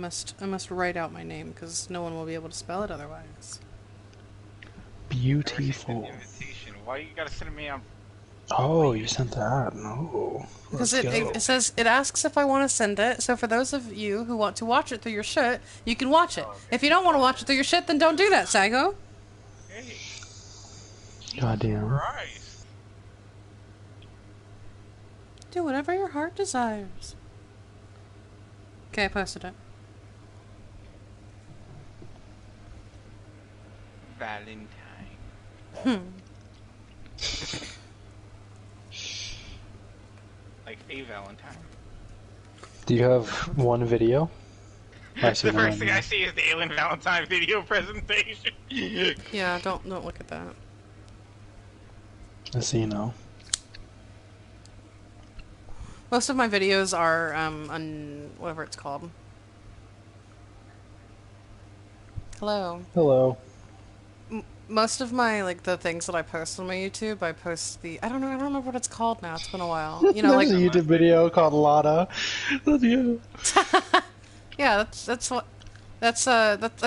must write out my name because no one will be able to spell it otherwise. Beautiful. Why you gotta send me on? Oh, you sent that? No. Because Let's go. it says it asks if I want to send it. So for those of you who want to watch it through your shit, you can watch it. Oh, okay. If you don't want to watch it through your shit, then don't do that, Sago. Hey. Goddamn. Christ. Do whatever your heart desires. Okay, I posted it. Valentine. Like a Valentine. Do you have one video? I see The first one. thing I see is the Alien Valentine video presentation. Yeah, don't look at that. I see you now. Most of my videos are whatever it's called. Hello. Hello. Most of my the things that I post on my YouTube, I post I don't remember what it's called now. It's been a while. You know, There's a YouTube video called Lotta. That's you. Yeah, I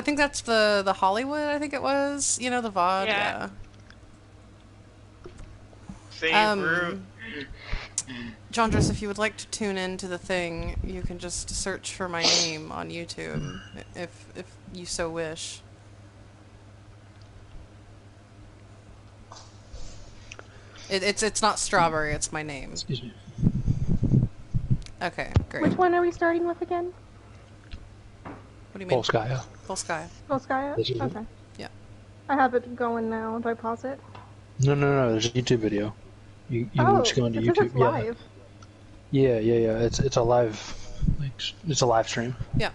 think that's the Hollywood. I think it was. You know, the VOD. Yeah. Save Jondrus, if you would like to tune into the thing, you can just search for my name on YouTube, if you so wish. It's not Strawberry, it's my name. Excuse me. Okay, great. Which one are we starting with again? What do you mean? Volskaya. Volskaya. Volskaya? Okay. Yeah. I have it going now. Do I pause it? No, there's a YouTube video. You just go into it says YouTube. It's live. Yeah. It's a live, it's a live stream. Yeah.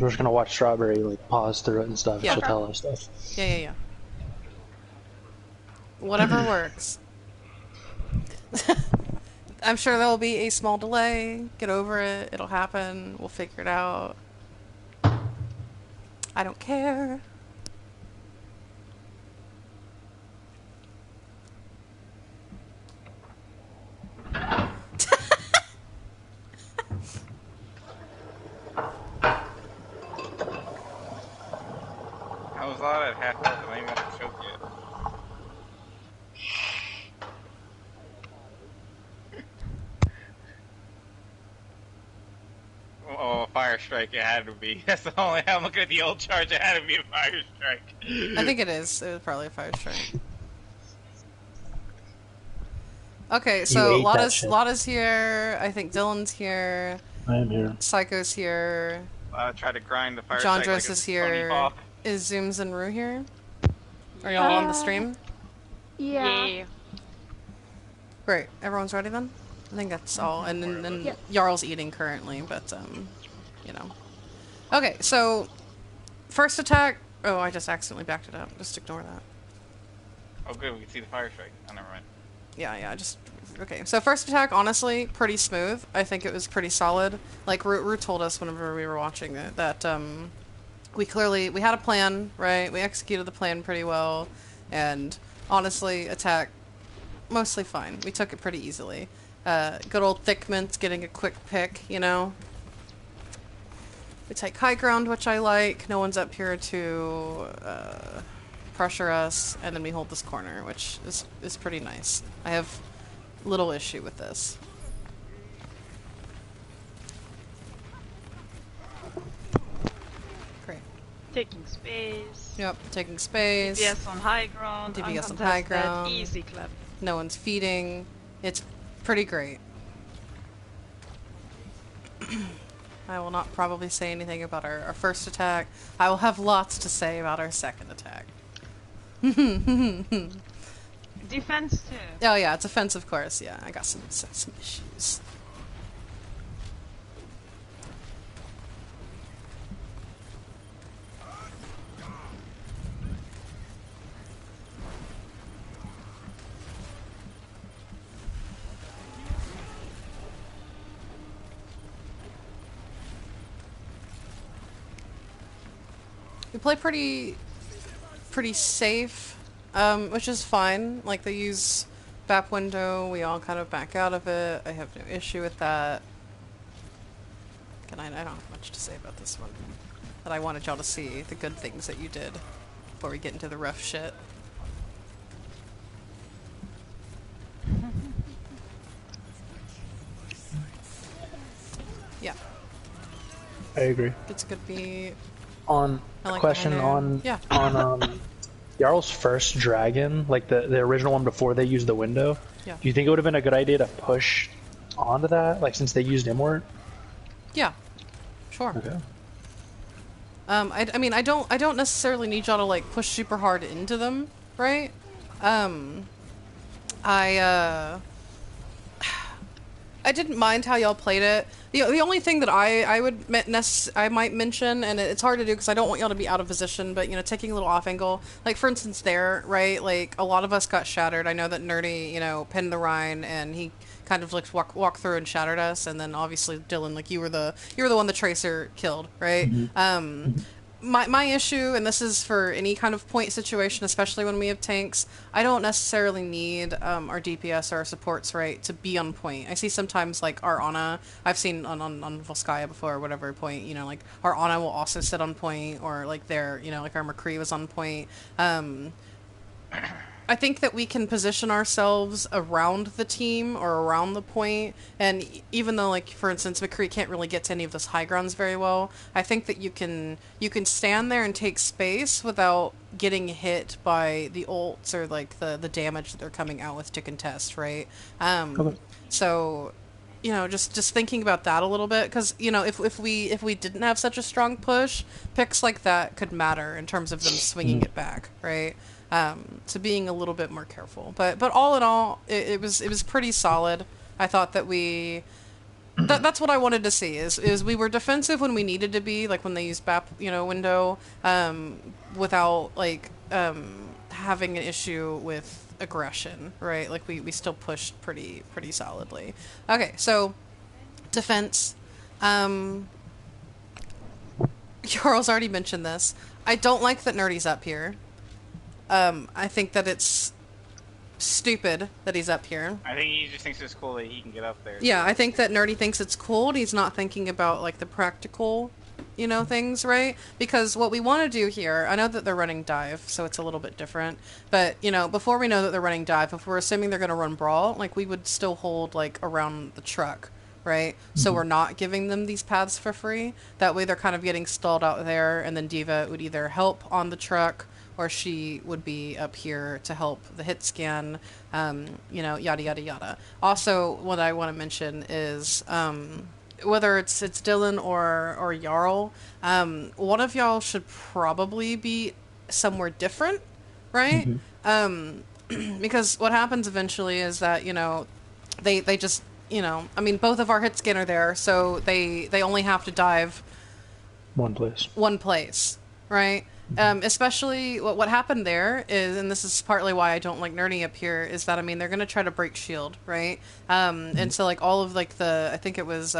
We're just gonna watch Strawberry pause through it and stuff. Yeah. She'll tell us stuff. Yeah. Whatever works. I'm sure there'll be a small delay. Get over it. It'll happen. We'll figure it out. I don't care. I was on at half health and I ain't got to choke yet. Oh, a fire strike it had to be. That's the only. I'm looking at the old charge. It had to be a fire strike. I think it is. It was probably a fire strike. Okay, so Lotta's here. I think Dylan's here. I am here. Psycho's here. Try to grind the fire strike. Jondrus is here. Is Zooms and Rue here? Are y'all on the stream? Yeah. Great. Everyone's ready then? I think that's all. And then Jarl's eating currently, but, you know. Okay, so, first attack... Oh, I just accidentally backed it up. Just ignore that. Oh, good. We can see the fire strike. Oh, never mind. Yeah, just... Okay, so first attack, honestly, pretty smooth. I think it was pretty solid. Like, Rue told us whenever we were watching it that, we had a plan, right? We executed the plan pretty well, and honestly, attack, mostly fine. We took it pretty easily. Good old Thick Mint getting a quick pick, you know? We take high ground, which I like. No one's up here to pressure us, and then we hold this corner, which is pretty nice. I have little issue with this. Great. Taking space. Yep, taking space. DPS on high ground. DPS on high ground. Easy clap. No one's feeding. It's pretty great. I will not probably say anything about our first attack. I will have lots to say about our second attack. Defense too. Oh yeah, it's offense, of course. Yeah, I got some issues. We play pretty safe, which is fine. Like, they use BAP window, we all kind of back out of it. I have no issue with that. I don't have much to say about this one. But I wanted y'all to see the good things that you did before we get into the rough shit. Yeah. I agree. It's a good beat. On I like question behind it. on Jarl's first dragon, like the original one before they used the window. Yeah. Do you think it would have been a good idea to push onto that, like since they used Immort? Yeah. Sure. Okay. I mean, I don't necessarily need y'all to like push super hard into them, right? I didn't mind how y'all played it. The only thing that I would I might mention, and it's hard to do because I don't want y'all to be out of position, but you know, taking a little off angle, like for instance there, right? Like a lot of us got shattered. I know that Nerdy, you know, pinned the Rhine and he kind of like walked through and shattered us, and then obviously Dylan, like you were the one the Tracer killed, right? My issue, and this is for any kind of point situation, especially when we have tanks, I don't necessarily need our DPS or our supports, right, to be on point. I see sometimes, like, our Ana, I've seen on Volskaya before, or whatever point, you know, like, our Ana will also sit on point, or, like, their, you know, like, our McCree was on point. I think that we can position ourselves around the team or around the point, and even though, like, for instance, McCree can't really get to any of those high grounds very well, I think that you can stand there and take space without getting hit by the ults or like the damage that they're coming out with to contest, right? Okay. So, you know, just thinking about that a little bit, because you know, if we didn't have such a strong push, picks like that could matter in terms of them swinging it back, right? So being a little bit more careful, but all in all, it was pretty solid. I thought that that's what I wanted to see is we were defensive when we needed to be, like when they used BAP, you know, window, without like having an issue with aggression, right? Like we still pushed pretty solidly. Okay, so defense. Charles already mentioned this. I don't like that Nerdy's up here. I think that it's stupid that he's up here. I think he just thinks it's cool that he can get up there. Yeah, I think that Nerdy thinks it's cool, and he's not thinking about, like, the practical, you know, things, right? Because what we want to do here, I know that they're running dive, so it's a little bit different, but, you know, before we know that they're running dive, if we're assuming they're going to run brawl, like, we would still hold, like, around the truck, right? So we're not giving them these paths for free. That way they're kind of getting stalled out there, and then Diva would either help on the truck, or she would be up here to help the hit scan, you know, yada, yada, yada. Also, what I want to mention is, whether it's Dylan or Jarl, one of y'all should probably be somewhere different, right? Because what happens eventually is that, you know, they just, you know, I mean, both of our hit scan are there, so they only have to dive One place, right? Especially what happened there is, and this is partly why I don't like Nerdy up here, is that, I mean, they're going to try to break shield, right? And so, like, all of, like, I think it was,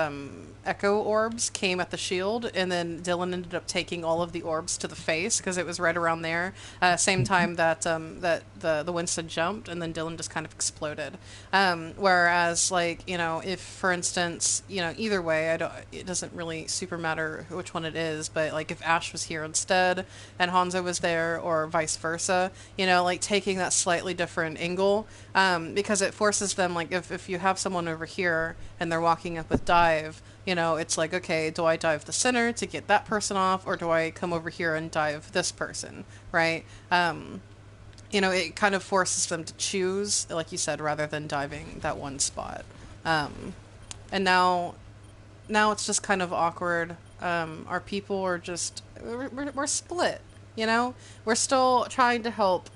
echo orbs came at the shield, and then Dylan ended up taking all of the orbs to the face, because it was right around there, same time that, the Winston jumped, and then Dylan just kind of exploded. Whereas, like, you know, if, for instance, you know, either way, it doesn't really super matter which one it is, but, like, if Ash was here instead, and Hanzo was there, or vice versa, you know, like taking that slightly different angle, because it forces them, like, if you have someone over here and they're walking up with dive, you know, it's like, okay, do I dive the center to get that person off, or do I come over here and dive this person, right? You know, it kind of forces them to choose, like you said, rather than diving that one spot. And now it's just kind of awkward. Our people are just, we're split, you know? We're still trying to help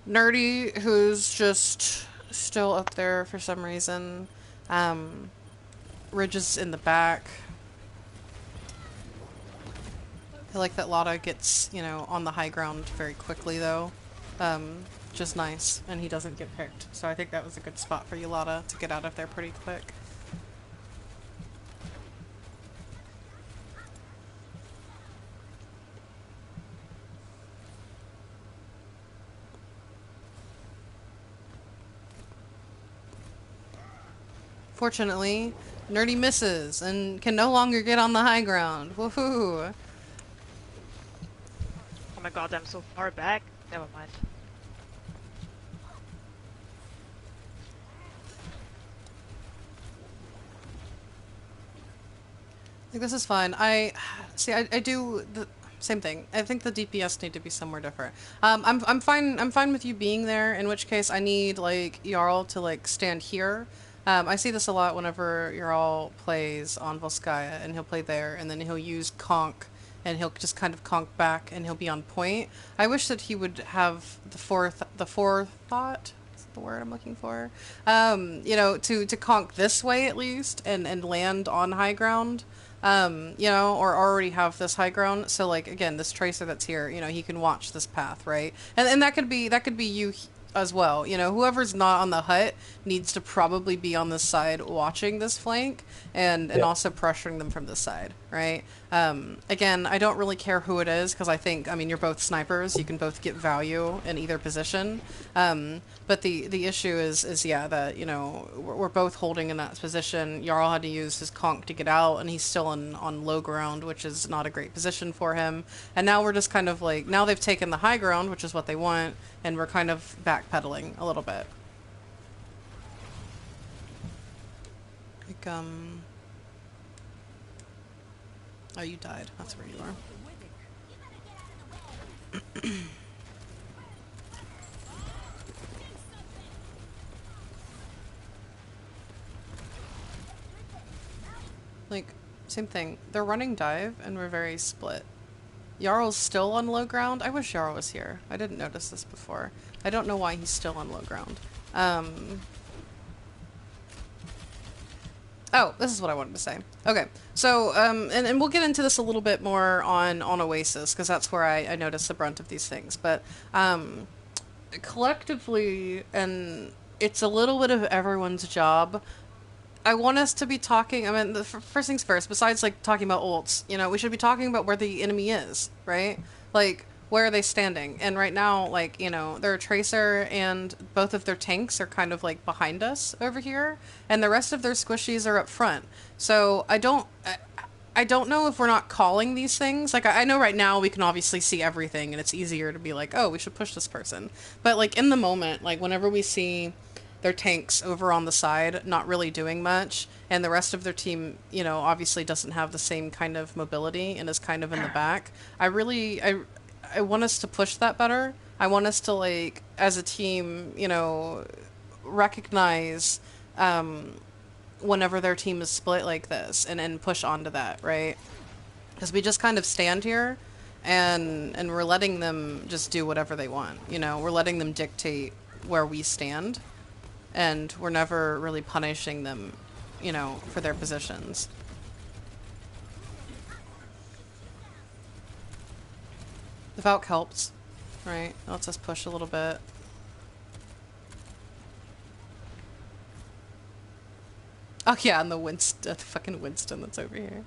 Nerdy, who's just still up there for some reason. Ridge is in the back. I feel like that Lotta gets, you know, on the high ground very quickly, though. Just nice, and he doesn't get picked. So I think that was a good spot for you, Lotta, to get out of there pretty quick. Fortunately, Nerdy misses and can no longer get on the high ground. Woohoo! Oh my god, I'm so far back. Never mind. I think this is fine. I see. I do the same thing. I think the DPS need to be somewhere different. I'm fine. I'm fine with you being there. In which case, I need like Jarl to like stand here. I see this a lot whenever Jarl plays on Volskaya, and he'll play there, and then he'll use conk, and he'll just kind of conk back, and he'll be on point. I wish that he would have the forethought. Is the word I'm looking for? You know, to conk this way at least, and land on high ground. You know, or already have this high ground. So like again, this tracer that's here, you know, he can watch this path, right? And that could be you as well. You know, whoever's not on the hut needs to probably be on this side watching this flank and also pressuring them from this side, right? Again, I don't really care who it is because I think, I mean, you're both snipers. You can both get value in either position. But the issue is yeah, that, you know, we're both holding in that position. Jarl had to use his conk to get out, and he's still on low ground, which is not a great position for him. And now we're just kind of like, now they've taken the high ground, which is what they want, and we're kind of backpedaling a little bit. Like, oh, you died. That's where you are. Like, same thing. They're running dive, and we're very split. Jarl's still on low ground. I wish Jarl was here. I didn't notice this before. I don't know why he's still on low ground. Oh, this is what I wanted to say. Okay, so, and we'll get into this a little bit more on Oasis, because that's where I notice the brunt of these things. But, collectively, and it's a little bit of everyone's job, I want us to be talking, I mean, the first things first, besides, like, talking about ults, you know, we should be talking about where the enemy is, right? Like, where are they standing? And right now, like, you know, they're a tracer, and both of their tanks are kind of, like, behind us over here, and the rest of their squishies are up front. So, I don't know if we're not calling these things. Like, I know right now we can obviously see everything, and it's easier to be like, oh, we should push this person. But, like, in the moment, like, whenever we see their tanks over on the side not really doing much, and the rest of their team, you know, obviously doesn't have the same kind of mobility and is kind of in the back, I want us to push that better. I want us to, like, as a team, you know, recognize whenever their team is split like this and push onto that, right? Because we just kind of stand here and we're letting them just do whatever they want, you know? We're letting them dictate where we stand, and we're never really punishing them, you know, for their positions. The Valk helps, right? It lets us push a little bit. Oh yeah, and the fucking Winston that's over here.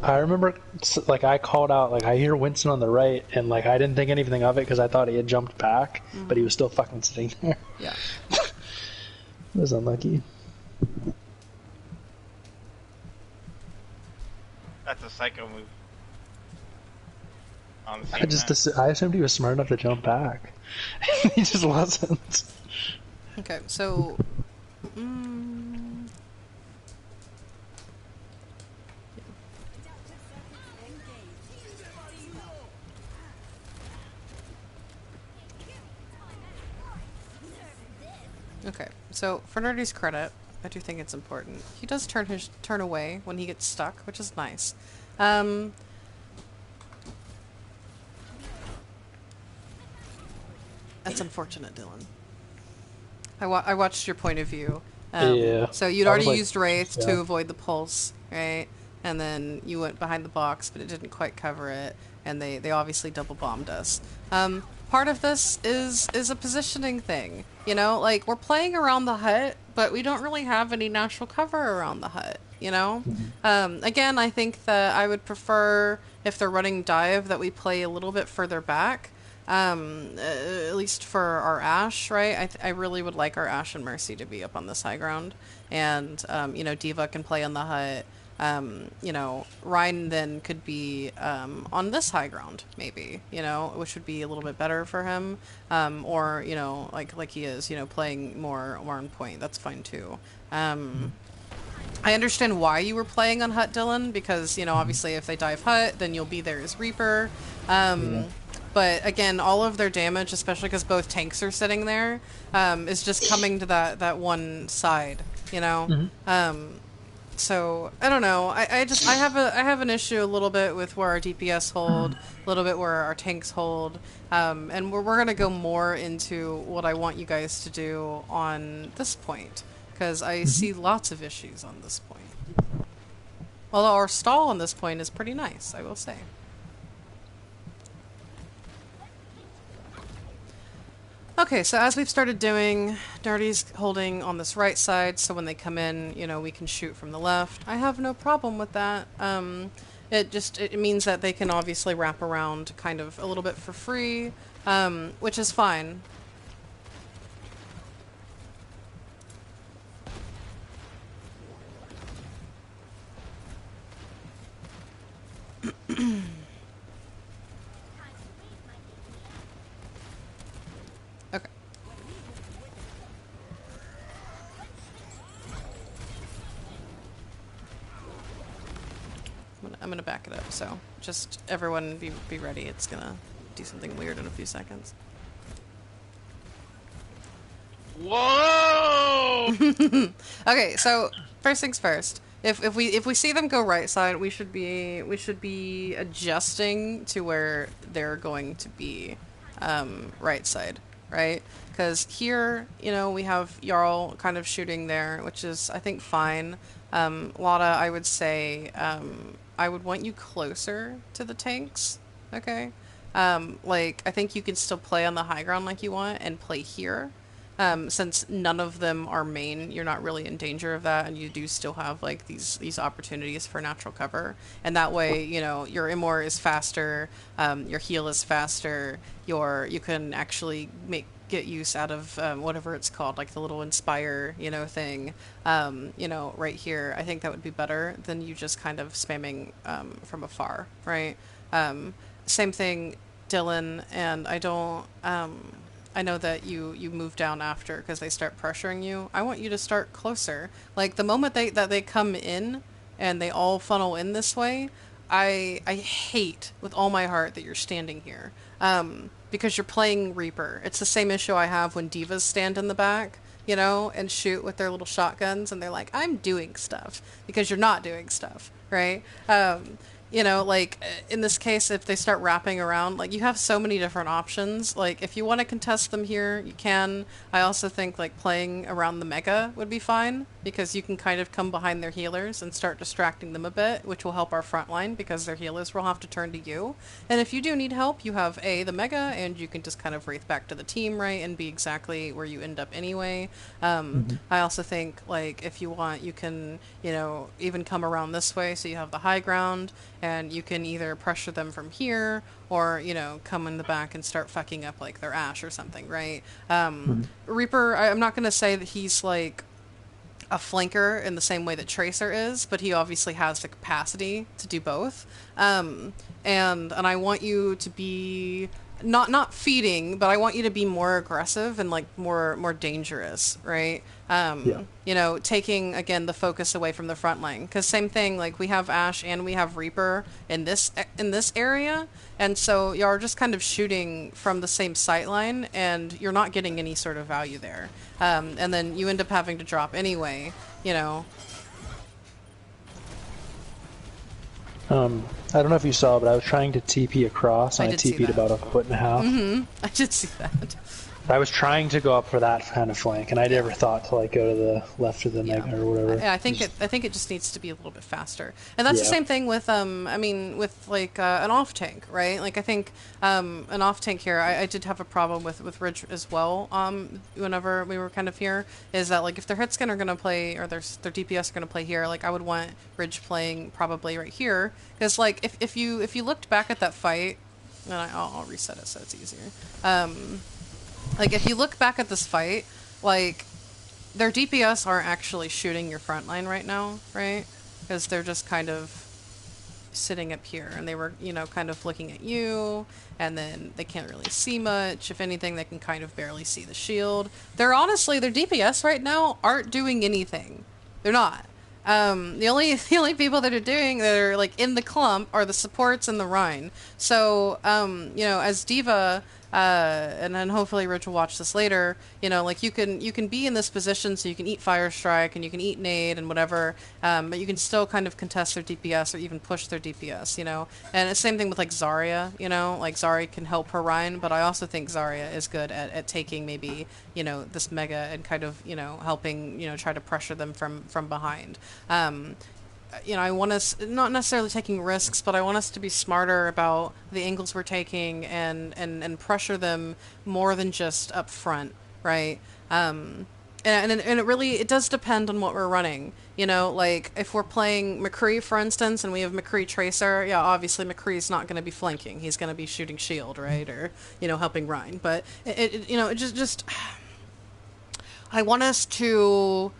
I remember, like, I called out, like, I hear Winston on the right, and, like, I didn't think anything of it because I thought he had jumped back, but he was still fucking sitting there. Yeah. It was unlucky. That's a psycho move. On the I same map. I assumed he was smart enough to jump back. He just wasn't. Okay, so... Okay, so for Nerdy's credit, I do think it's important. He does turn away when he gets stuck, which is nice. That's unfortunate, Dylan. I watched your point of view. Yeah. So you'd I already was like, used Wraith yeah. to avoid the pulse, right? And then you went behind the box, but it didn't quite cover it, and they obviously double bombed us. Part of this is a positioning thing, you know? Like, we're playing around the hut, but we don't really have any natural cover around the hut, you know? Again, I think that I would prefer, if they're running dive, that we play a little bit further back. At least for our Ashe, right? I really would like our Ashe and Mercy to be up on this high ground, and you know, Diva can play on the hut. You know, Ryan then could be on this high ground, maybe, you know, which would be a little bit better for him. Or, you know, like he is, you know, playing more on point. That's fine too. I understand why you were playing on Hut, Dylan, because, you know, obviously if they dive Hut, then you'll be there as Reaper. But again, all of their damage, especially because both tanks are sitting there, is just coming to that one side, you know? So I don't know. I have an issue a little bit with where our DPS hold, a little bit where our tanks hold, and we're gonna go more into what I want you guys to do on this point, because I see lots of issues on this point. Although our stall on this point is pretty nice, I will say. Okay, so as we've started doing, Darty's holding on this right side, so when they come in, you know, we can shoot from the left. I have no problem with that. It means that they can obviously wrap around kind of a little bit for free, which is fine. Okay. I'm gonna back it up, so just everyone be ready. It's gonna do something weird in a few seconds. Whoa! Okay, so first things first. If we see them go right side, we should be adjusting to where they're going to be right side, right? Because here, you know, we have Jarl kind of shooting there, which is, I think, fine. Lotta, I would say, I would want you closer to the tanks, okay? Like, I think you can still play on the high ground like you want and play here. Since none of them are main, you're not really in danger of that, and you do still have like these opportunities for natural cover. And that way, you know, your Immor is faster, your heal is faster, you can actually get use out of whatever it's called, like the little inspire, you know, thing, you know, right here. I think that would be better than you just kind of spamming from afar, right? Same thing, Dylan, and I don't. I know that you move down after because they start pressuring you. I want you to start closer. Like the moment that they come in and they all funnel in this way, I hate with all my heart that you're standing here. Because you're playing Reaper. It's the same issue I have when divas stand in the back, you know, and shoot with their little shotguns and they're like, I'm doing stuff, because you're not doing stuff, right? You know, like, in this case, if they start wrapping around, like, you have so many different options. Like, if you want to contest them here, you can. I also think, like, playing around the Mega would be fine, because you can kind of come behind their healers and start distracting them a bit, which will help our front line, because their healers will have to turn to you. And if you do need help, you have, the Mega, and you can just kind of wraith back to the team, right, and be exactly where you end up anyway. I also think, like, if you want, you can, you know, even come around this way, so you have the high ground, and you can either pressure them from here or, you know, come in the back and start fucking up like their Ashe or something, right? Reaper, I'm not going to say that he's like a flanker in the same way that Tracer is, but he obviously has the capacity to do both. And I want you to be not feeding, but I want you to be more aggressive and like more dangerous, right? You know, taking again the focus away from the front line, because same thing, like we have Ashe and we have Reaper in this area, and so you're just kind of shooting from the same sight line, and you're not getting any sort of value there, and then you end up having to drop anyway, you know. I don't know if you saw, but I was trying to TP across, and I TP'd about 1.5 feet. I did see that. I was trying to go up for that kind of flank, and I never thought to like go to the left of the Mega or whatever. Yeah, I think it just needs to be a little bit faster, and that's the same thing with I mean with like an off tank, right? Like I think an off tank here, I did have a problem with Ridge as well. Whenever we were kind of here, is that like if their hit skin are gonna play or their DPS are gonna play here, like I would want Ridge playing probably right here, because like if you looked back at that fight, And I'll reset it so it's easier. Like, if you look back at this fight, like, their DPS aren't actually shooting your front line right now, right? Because they're just kind of sitting up here, and they were, you know, kind of looking at you, and then they can't really see much. If anything, they can kind of barely see the shield. They're honestly, their DPS right now aren't doing anything. They're not. The only people that are like in the clump are the supports and the Rhine. So, you know, as D.Va, and then hopefully Rich will watch this later, you know, like you can be in this position so you can eat Fire Strike and you can eat Nade and whatever, but you can still kind of contest their DPS or even push their DPS, you know. And it's the same thing with like Zarya, you know, like Zarya can help her Rhine, but I also think Zarya is good at taking maybe, you know, this Mega and kind of, you know, helping, you know, try to pressure them from behind. You know, I want us, not necessarily taking risks, but I want us to be smarter about the angles we're taking and pressure them more than just up front, right? And it really, it does depend on what we're running. You know, like, if we're playing McCree, for instance, and we have McCree Tracer, yeah, obviously McCree's not going to be flanking. He's going to be shooting shield, right? Or, you know, helping Rhine. But, you know, it just... I want us to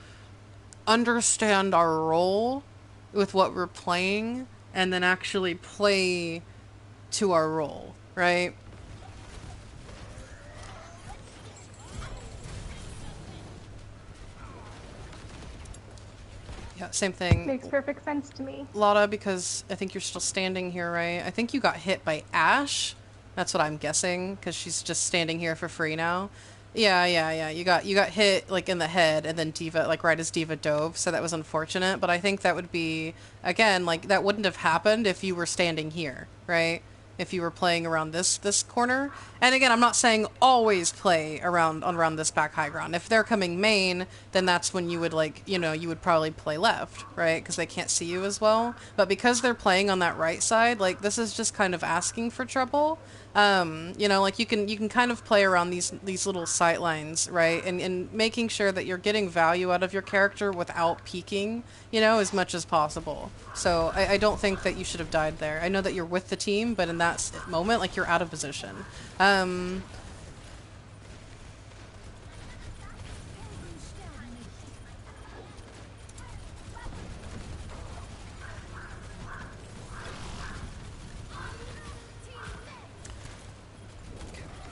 understand our role with what we're playing and then actually play to our role, right? Yeah, same thing. Makes perfect sense to me. Lotta, because I think you're still standing here, right? I think you got hit by Ashe. That's what I'm guessing, because she's just standing here for free now. Yeah. You got hit like in the head, and then D.Va, like right as D.Va dove, so that was unfortunate. But I think that would be, again, like that wouldn't have happened if you were standing here, right? If you were playing around this corner. And again, I'm not saying always play around this back high ground. If they're coming main, then that's when you would, like, you know, you would probably play left, right? Because they can't see you as well. But because they're playing on that right side, like, this is just kind of asking for trouble. You know, like you can kind of play around these little sight lines, right? And making sure that you're getting value out of your character without peeking, you know, as much as possible. So I don't think that you should have died there. I know that you're with the team, but in that moment, like, you're out of position.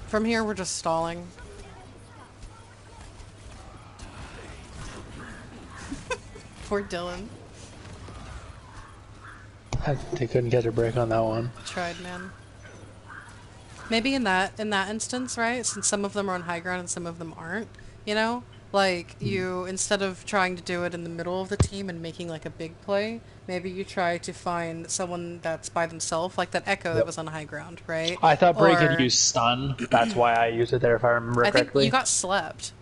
From here, we're just stalling. Poor Dylan. They couldn't get a break on that one. Tried, man. Maybe in that instance, right? Since some of them are on high ground and some of them aren't, you know? Like, you, instead of trying to do it in the middle of the team and making, like, a big play, maybe you try to find someone that's by themselves, like that Echo that was on high ground, right? I thought Bray could use stun. That's why I used it there, if I remember correctly. I think you got slept.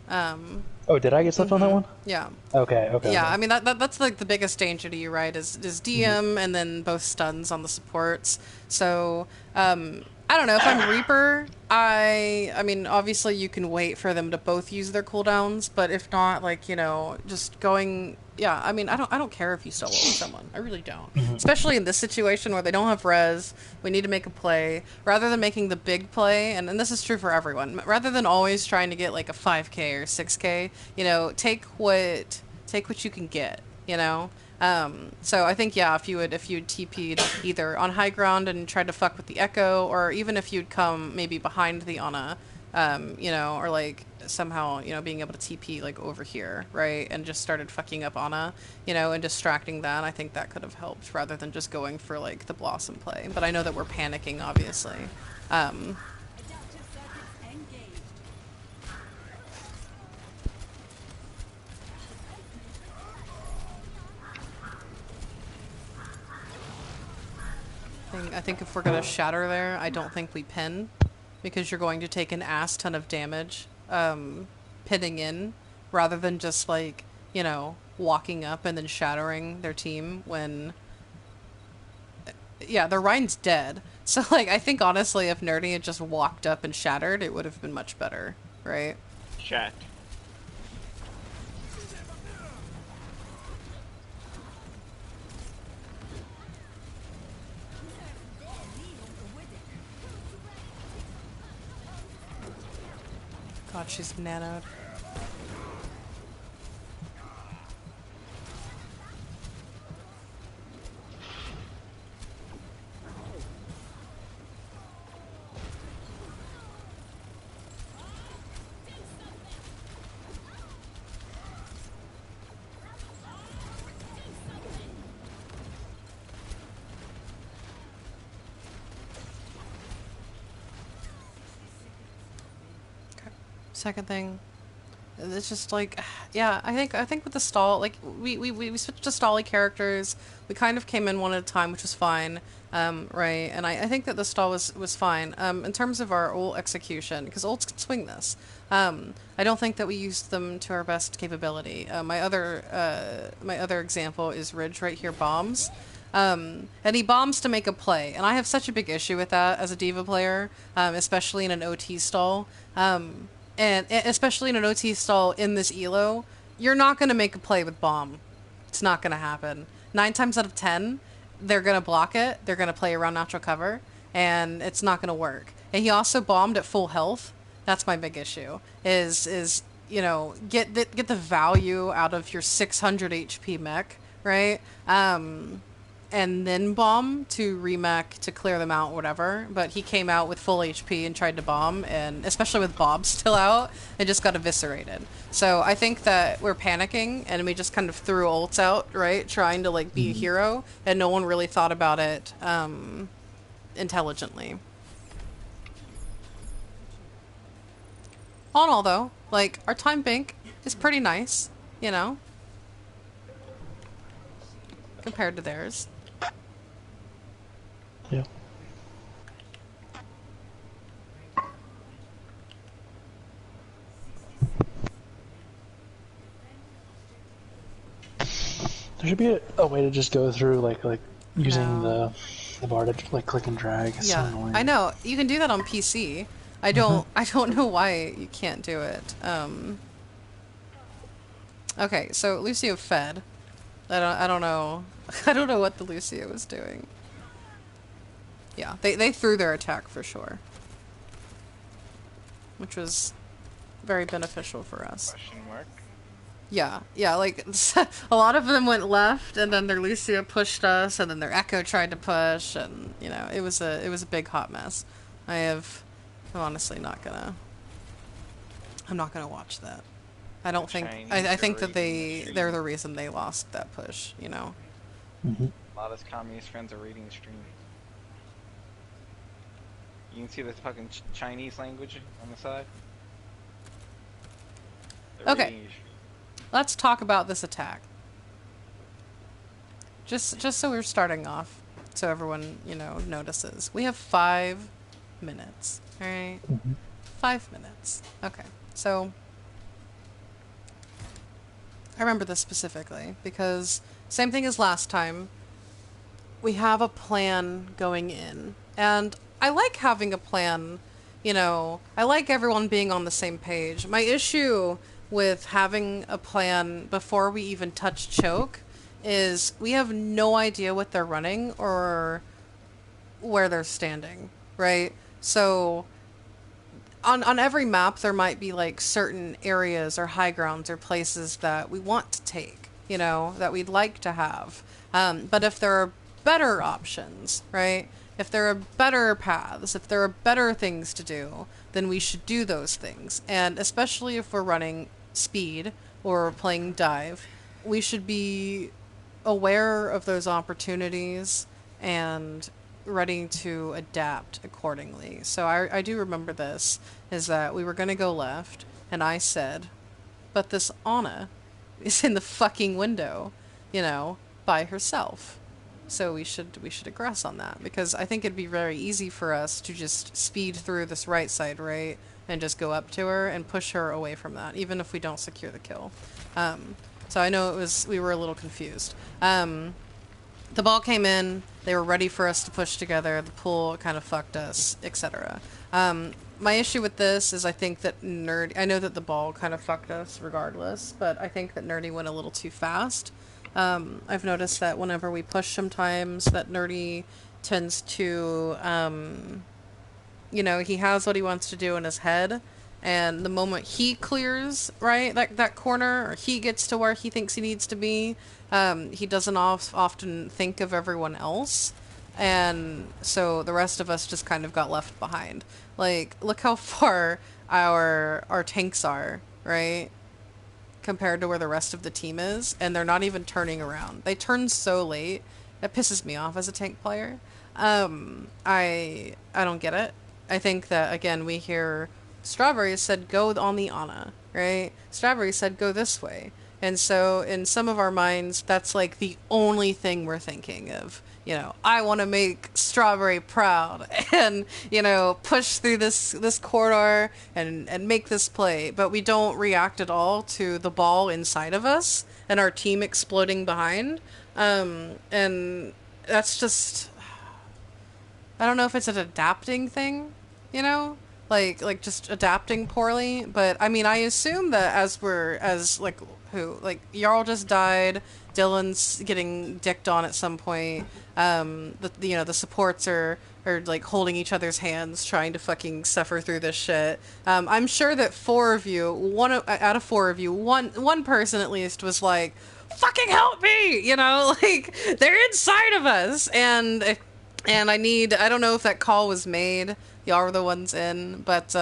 Oh, did I get slept on that one? Yeah. Okay. Yeah, Okay. I mean, that's like the biggest danger to you, right? Is DM and then both stuns on the supports. So, I don't know, if I'm Reaper, I mean, obviously you can wait for them to both use their cooldowns, but if not, like, you know, just going, yeah, I mean, I don't care if you solo with someone. I really don't. Especially in this situation where they don't have res, we need to make a play. Rather than making the big play, and this is true for everyone, rather than always trying to get like a 5k or 6k, you know, take what you can get, you know? So I think, yeah, if you'd TP'd either on high ground and tried to fuck with the Echo, or even if you'd come maybe behind the Ana, you know, or like somehow, you know, being able to TP like over here, right, and just started fucking up Ana, you know, and distracting that, I think that could have helped rather than just going for like the Blossom play. But I know that we're panicking, obviously. I think if we're gonna shatter there, I don't think we pin, because you're going to take an ass ton of damage pinning in, rather than just like, you know, walking up and then shattering their team when, yeah, their Rhine's dead. So like, I think honestly, if Nerdy had just walked up and shattered, it would have been much better, right? Chat. God, she's nanoed. Second thing, it's just like, yeah, I think with the stall, like we switched to stally characters. We kind of came in one at a time, which was fine, right? And I think that the stall was fine. In terms of our ult execution, because ults can swing this. I don't think that we used them to our best capability. My other example is Ridge right here, bombs. And he bombs to make a play, and I have such a big issue with that as a diva player, especially in an OT stall. And especially in an OT stall in this elo, you're not going to make a play with bomb. It's not going to happen. 9 times out of 10, they're going to block it. They're going to play around natural cover, and it's not going to work. And he also bombed at full health. That's my big issue. Is you know, get the value out of your 600 HP mech, right? And then bomb to remech to clear them out, whatever. But he came out with full HP and tried to bomb, and especially with Bob still out, it just got eviscerated. So I think that we're panicking, and we just kind of threw ults out, right? Trying to, like, be a hero, and no one really thought about it intelligently. All in all, though, like, our time bank is pretty nice, you know? Compared to theirs. Yeah. There should be a way to just go through like using the bar to like click and drag. It's so annoying. I know. You can do that on PC. I don't know why you can't do it. Okay, so Lucio fed. I don't know. I don't know what the Lucio was doing. Yeah, they threw their attack for sure. Which was very beneficial for us. Question mark. Yeah, like, a lot of them went left, and then their Lucio pushed us, and then their Echo tried to push, and, you know, it was a big hot mess. I'm honestly not gonna... I'm not gonna watch that. I don't think... I think that they're the reason they lost that push, you know? A lot of his communist friends are reading the stream. You can see the fucking Chinese language on the side. Okay. Let's talk about this attack. Just so we're starting off, so everyone, you know, notices. We have 5 minutes, alright? 5 minutes. Okay, so... I remember this specifically, because same thing as last time. We have a plan going in, and I like having a plan, you know, I like everyone being on the same page. My issue with having a plan before we even touch choke is we have no idea what they're running or where they're standing, right? So on every map there might be like certain areas or high grounds or places that we want to take, you know, that we'd like to have. But if there are better options, right? If there are better paths, if there are better things to do, then we should do those things. And especially if we're running speed or playing dive, we should be aware of those opportunities and ready to adapt accordingly. So I do remember this, is that we were going to go left, and I said, but this Ana is in the fucking window, you know, by herself. So we should aggress on that, because I think it'd be very easy for us to just speed through this right side, right, and just go up to her and push her away from that, even if we don't secure the kill. So I know we were a little confused. The ball came in, they were ready for us to push together, the pool kind of fucked us, etc. My issue with this is I think that I know that the ball kind of fucked us regardless, but I think that Nerdy went a little too fast. I've noticed that whenever we push sometimes, that Nerdy tends to, you know, he has what he wants to do in his head, and the moment he clears, right, that corner, or he gets to where he thinks he needs to be, he doesn't often think of everyone else. And so the rest of us just kind of got left behind. Like, look how far our tanks are, right? Compared to where the rest of the team is, and they're not even turning around. They turn so late. That pisses me off as a tank player. I don't get it. I think that, again, we hear Strawberry said go on the Ana, right? Strawberry said go this way. And so in some of our minds, that's like the only thing we're thinking of. You know, I want to make Strawberry proud and, you know, push through this corridor and make this play. But we don't react at all to the ball inside of us and our team exploding behind. And that's just, I don't know if it's an adapting thing, you know? Like just adapting poorly. But, I mean, I assume that Jarl just died, Dylan's getting dicked on at some point. The supports are like holding each other's hands, trying to fucking suffer through this shit. I'm sure that one out of four of you, one person at least was like, "Fucking help me!" You know, like they're inside of us, and I don't know if that call was made. Y'all were the ones in, but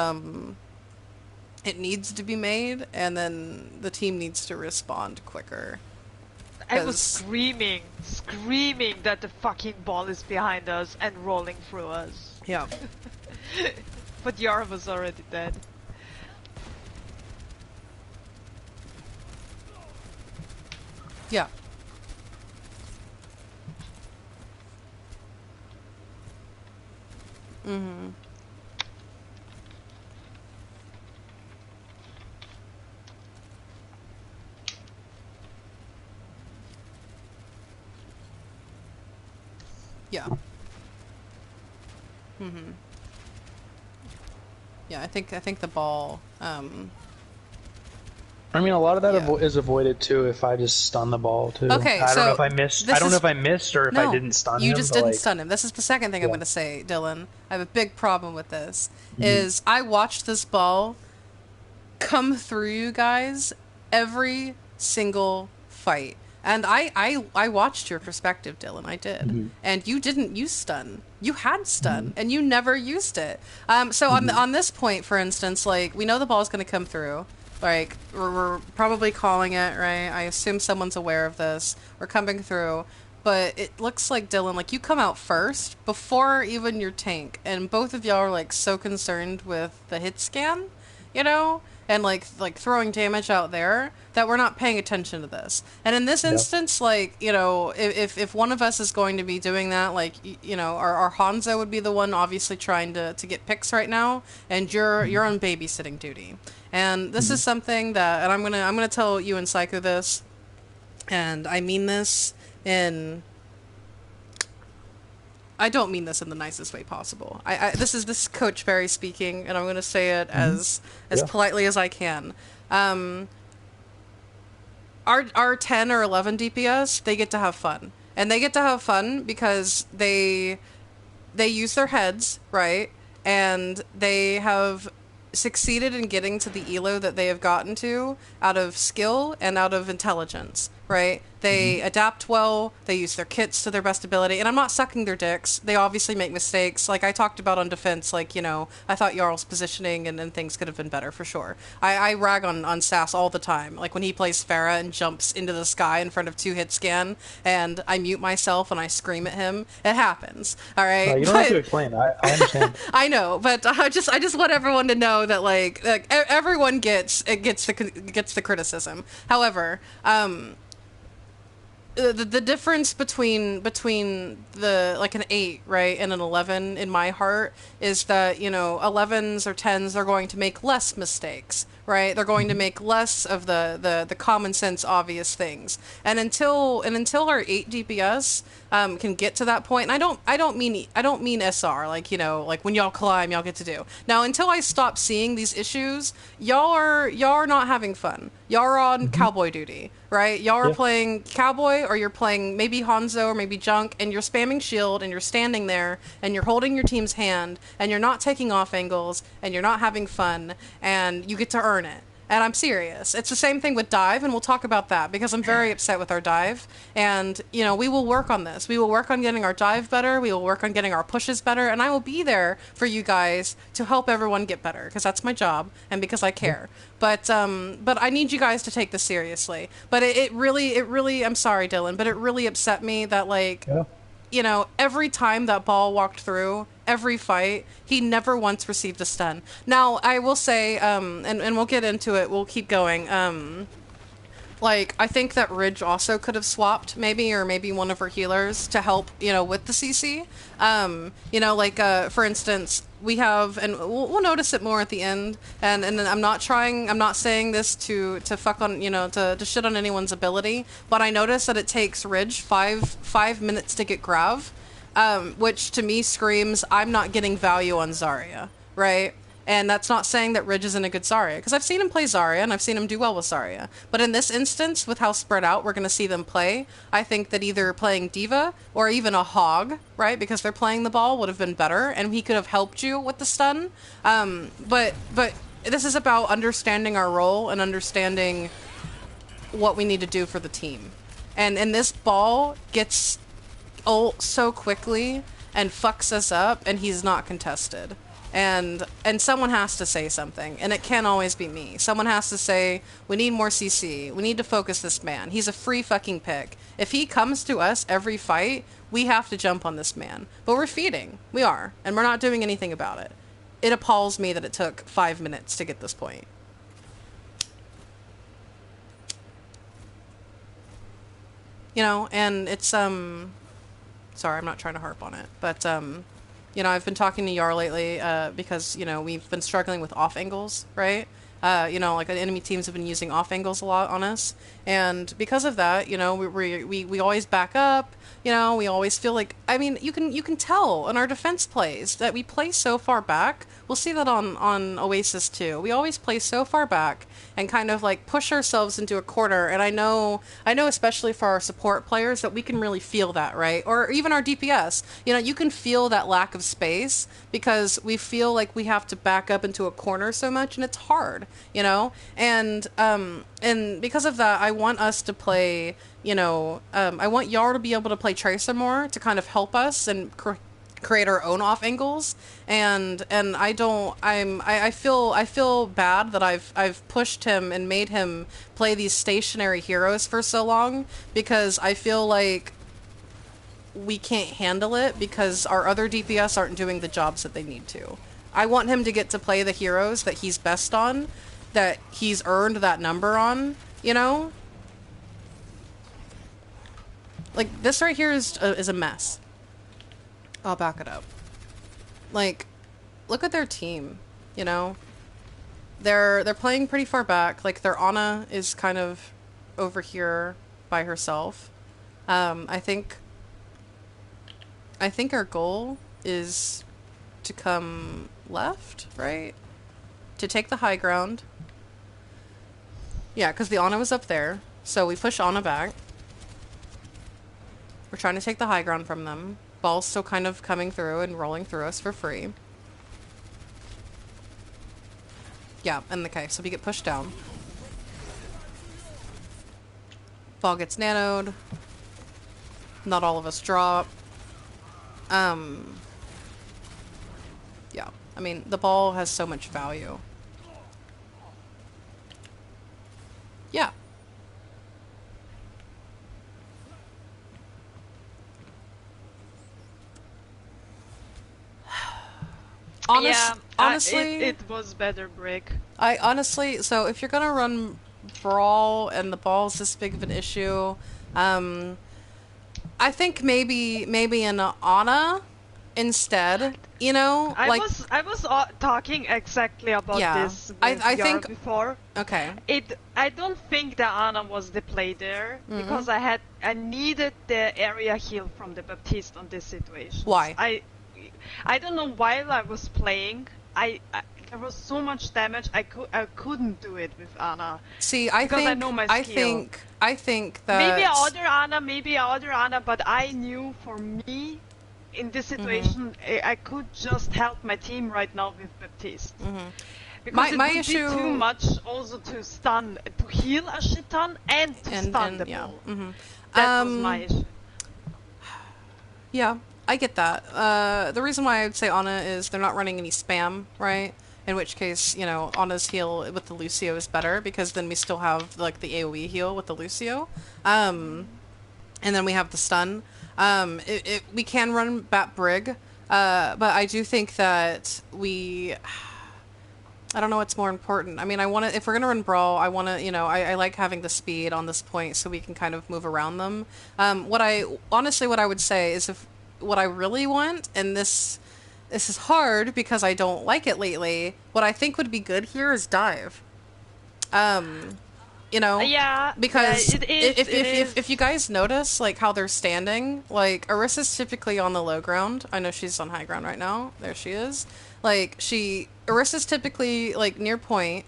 it needs to be made, and then the team needs to respond quicker. I was screaming that the fucking ball is behind us and rolling through us. Yeah. But Yara was already dead. Yeah. Mm-hmm. Yeah. Mm-hmm. Yeah, I think the ball. I mean, a lot of that is avoided too if I just stun the ball too. Okay, I don't know if I missed. I don't know if I missed or if I didn't stun him. You just didn't stun him. This is the second thing I'm going to say, Dylan. I have a big problem with this. Is I watched this ball come through you guys every single fight. And I watched your perspective, Dylan. I did. And you didn't use stun. You had stun, and you never used it. So on this point, for instance, like, we know the ball's going to come through. Like, we're probably calling it, right? I assume someone's aware of this. We're coming through. But it looks like, Dylan, like, you come out first, before even your tank. And both of y'all are, like, so concerned with the hit scan, you know? And like throwing damage out there, that we're not paying attention to this. And in this instance, like, you know, if one of us is going to be doing that, like, you know, our Hanzo would be the one obviously trying to get picks right now, and you're on babysitting duty. And this is something that, and I'm gonna tell you and Psycho this, and I mean this in, I don't mean this in the nicest way possible. This is Coach Barry speaking, and I'm going to say it as politely as I can. Our 10 or 11 DPS, they get to have fun. And they get to have fun because they use their heads, right? And they have succeeded in getting to the elo that they have gotten to out of skill and out of intelligence, right? They adapt well, they use their kits to their best ability, and I'm not sucking their dicks. They obviously make mistakes. Like I talked about on defense, like, you know, I thought Jarl's positioning and things could have been better for sure. I rag on Sass all the time. Like when he plays Pharah and jumps into the sky in front of 2 hit scan, and I mute myself and I scream at him. It happens, all right? You don't have to explain. I understand. I know, but I just want everyone to know that like everyone gets the criticism. However, the difference between the like an 8, right, and an 11 in my heart is that, you know, 11s or 10s are going to make less mistakes, right? They're going to make less of the common sense obvious things. And until our 8 DPS can get to that point, and I don't mean SR, like, you know, like when y'all climb, y'all get to do. Now, until I stop seeing these issues, y'all are not having fun. Y'all are on cowboy duty. right? Y'all are Yeah. playing Cowboy, or you're playing maybe Hanzo or maybe Junk, and you're spamming shield, and you're standing there, and you're holding your team's hand, and you're not taking off angles, and you're not having fun, and you get to earn it. And I'm serious. It's the same thing with dive, and we'll talk about that because I'm very upset with our dive. And, you know, we will work on this. We will work on getting our dive better. We will work on getting our pushes better. And I will be there for you guys to help everyone get better because that's my job and because I care. But I need you guys to take this seriously. But it really, I'm sorry, Dylan, but it really upset me that, like, Yeah. you know, every time that ball walked through, every fight, he never once received a stun. Now, I will say, and we'll get into it, we'll keep going, like, I think that Ridge also could have swapped, maybe, or maybe one of her healers to help, you know, with the CC. You know, like, for instance, we have, and we'll notice it more at the end, and I'm not saying this to fuck on, you know, to shit on anyone's ability, but I noticed that it takes Ridge five minutes to get Grav, which to me screams, I'm not getting value on Zarya, right? And that's not saying that Ridge isn't a good Zarya, because I've seen him play Zarya, and I've seen him do well with Zarya. But in this instance, with how spread out we're going to see them play, I think that either playing D.Va, or even a Hog, right, because they're playing the ball, would have been better, and he could have helped you with the stun. But this is about understanding our role, and understanding what we need to do for the team. And this ball gets ult so quickly, and fucks us up, and he's not contested. And someone has to say something, and it can't always be me. Someone has to say, we need more CC, we need to focus this man. He's a free fucking pick. If he comes to us every fight, we have to jump on this man. But we're feeding. We are. And we're not doing anything about it. It appalls me that it took 5 minutes to get this point. You know, and it's, sorry, I'm not trying to harp on it, but, you know, I've been talking to Yar lately, because, you know, we've been struggling with off angles, right? You know, like, enemy teams have been using off angles a lot on us, and because of that, you know, we always back up, you know, we always feel like, I mean, you can tell in our defense plays that we play so far back. We'll see that on Oasis too. We always play so far back and kind of like push ourselves into a corner, and I know especially for our support players that we can really feel that, right? Or even our DPS, you know, you can feel that lack of space because we feel like we have to back up into a corner so much, and it's hard, you know? And because of that, I want us to play, you know, I want Yar to be able to play Tracer more to kind of help us and create our own off angles, and I feel bad that I've pushed him and made him play these stationary heroes for so long, because I feel like we can't handle it because our other DPS aren't doing the jobs that they need to. I want him to get to play the heroes that he's best on, that he's earned that number on, you know? Like, this right here is a mess. I'll back it up. Like, look at their team, you know? They're playing pretty far back. Like, their Ana is kind of over here by herself. I think our goal is to come left, right? To take the high ground. Yeah, because the Ana was up there. So we push Ana back. We're trying to take the high ground from them. Ball's still kind of coming through and rolling through us for free. Yeah, and okay, so we get pushed down. Ball gets nanoed. Not all of us drop. Yeah, I mean, the ball has so much value. Yeah. Honestly, it was better break. I honestly, so if you're gonna run Brawl and the ball's this big of an issue, I think maybe an Ana instead. You know, I was talking exactly about this with I think before. Okay. I don't think the Ana was the play there because I needed the area heal from the Baptiste on this situation. Why? I don't know, while I was playing, There was so much damage. I couldn't do it with Ana. See, I because think I know my skill. I think that maybe other Ana, but I knew for me, in this situation, I could just help my team right now with Baptiste. Because my it would issue be too much also to stun, to heal a shit ton and to stun the ball. That was my issue. Yeah, I get that. The reason why I would say Ana is they're not running any spam, right? In which case, you know, Ana's heal with the Lucio is better because then we still have like the AoE heal with the Lucio. And then we have the stun. We can run Bat Brig, but I do think that I don't know what's more important. I mean, if we're gonna run Brawl, I want to, you know, I like having the speed on this point so we can kind of move around them. What I would say is what I really want, and this is hard because I don't like it lately, what I think would be good here is dive. You know? Yeah. Because if if you guys notice, like, how they're standing, like, Orissa's typically on the low ground. I know she's on high ground right now. There she is. Like, Orissa's typically, like, near point.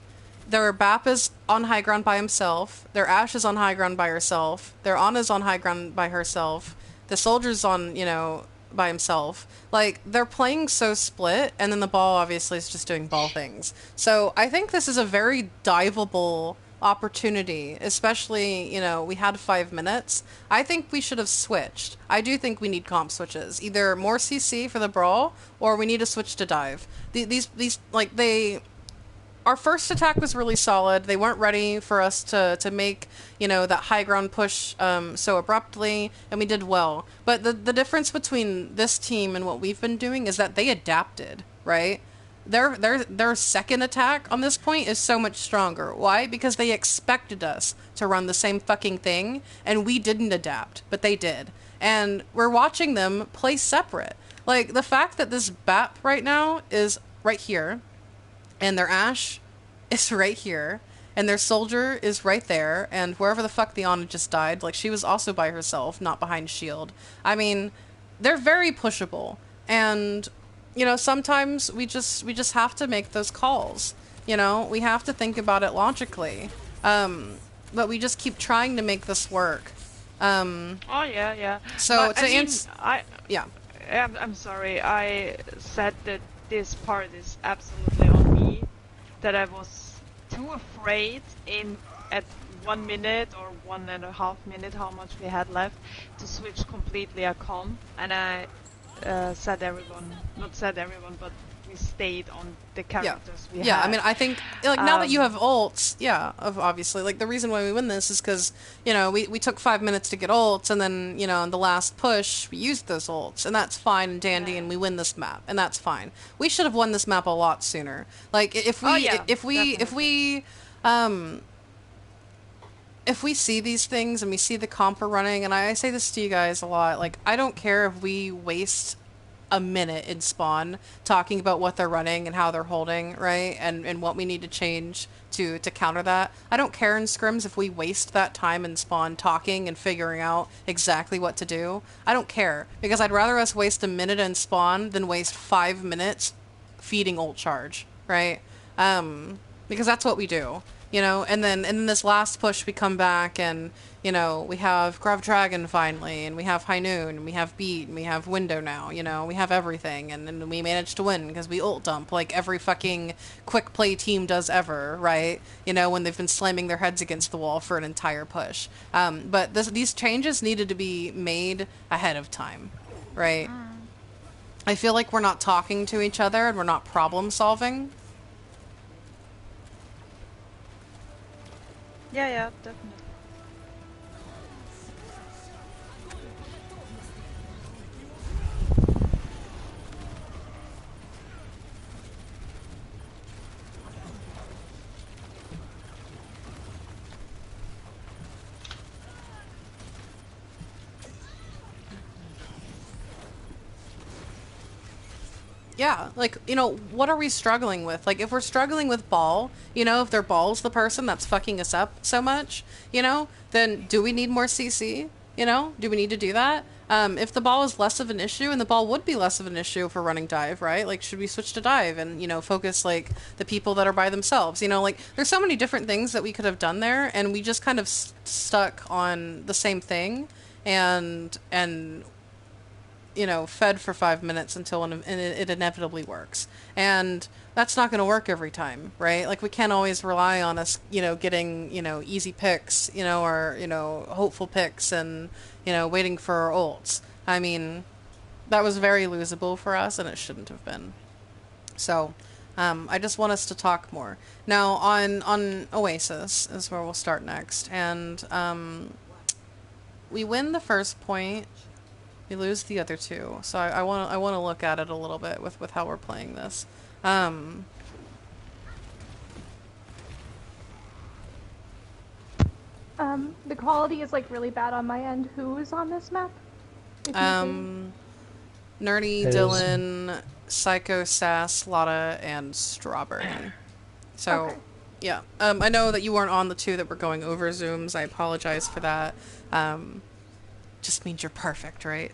Their Bap is on high ground by himself. Their Ashe is on high ground by herself. Their Ana's on high ground by herself. The Soldier's on, you know, by himself. Like, they're playing so split, and then the ball obviously is just doing ball things. So I think this is a very diveable opportunity, especially, you know, we had 5 minutes. I think we should have switched. I do think we need comp switches. Either more CC for the brawl, or we need to switch to dive. Our first attack was really solid. They weren't ready for us to make, you know, that high ground push so abruptly, and we did well. But the difference between this team and what we've been doing is that they adapted, right? Their second attack on this point is so much stronger. Why? Because they expected us to run the same fucking thing, and we didn't adapt, but they did. And we're watching them play separate. Like, the fact that this BAP right now is right here, and their Ashe is right here, and their Soldier is right there, and wherever the fuck the Ana just died, like, she was also by herself, not behind shield. I mean, they're very pushable, and, you know, sometimes we just have to make those calls. You know, we have to think about it logically. But we just keep trying to make this work. Oh yeah. So but, to answer, yeah. I'm sorry. I said that this part is absolutely on me. That I was too afraid at 1 minute or 1.5 minutes, how much we had left, to switch completely a comp, and I but we stayed on the characters we had. Yeah, I mean, I think, like, now that you have ults, obviously, like, the reason why we win this is because, you know, we took 5 minutes to get ults, and then, you know, in the last push, we used those ults, and that's fine and dandy, and we win this map, and that's fine. We should have won this map a lot sooner. Like, if we see these things and we see the comp we're running, and I say this to you guys a lot, like, I don't care if we waste a minute in spawn talking about what they're running and how they're holding, right? And what we need to change to counter that. I don't care in scrims if we waste that time in spawn talking and figuring out exactly what to do. I don't care, because I'd rather us waste a minute in spawn than waste 5 minutes feeding ult charge, right? Because that's what we do. You know, and then this last push we come back and, you know, we have Grav Dragon finally, and we have High Noon, and we have Beat, and we have Window now, you know, we have everything, and then we managed to win because we ult dump like every fucking quick play team does ever, right? You know, when they've been slamming their heads against the wall for an entire push. But these changes needed to be made ahead of time, right? I feel like we're not talking to each other and we're not problem solving. Yeah, definitely. Yeah, like, you know, what are we struggling with? Like, if we're struggling with ball, you know, if their ball's the person that's fucking us up so much, you know, then do we need more CC? You know, do we need to do that? If the ball is less of an issue, and the ball would be less of an issue for running dive, right? Like, should we switch to dive and, focus, like, the people that are by themselves? Like, there's so many different things that we could have done there, and we just kind of stuck on the same thing and fed for 5 minutes until it inevitably works. And that's not going to work every time, right? Like, we can't always rely on us, getting, easy picks, or, hopeful picks and, waiting for our ults. I mean, that was very losable for us, and it shouldn't have been. So, I just want us to talk more. Now, on Oasis is where we'll start next. And, we win the first point. We lose the other two, so I want to look at it a little bit with how we're playing this. The quality is like really bad on my end. Who is on this map? Nerdy, Dylan, Psycho, Sass, Lotta, and Strawberry. So, Okay. yeah. I know that you weren't on the two that were going over Zooms. I apologize for that. Just means you're perfect, right?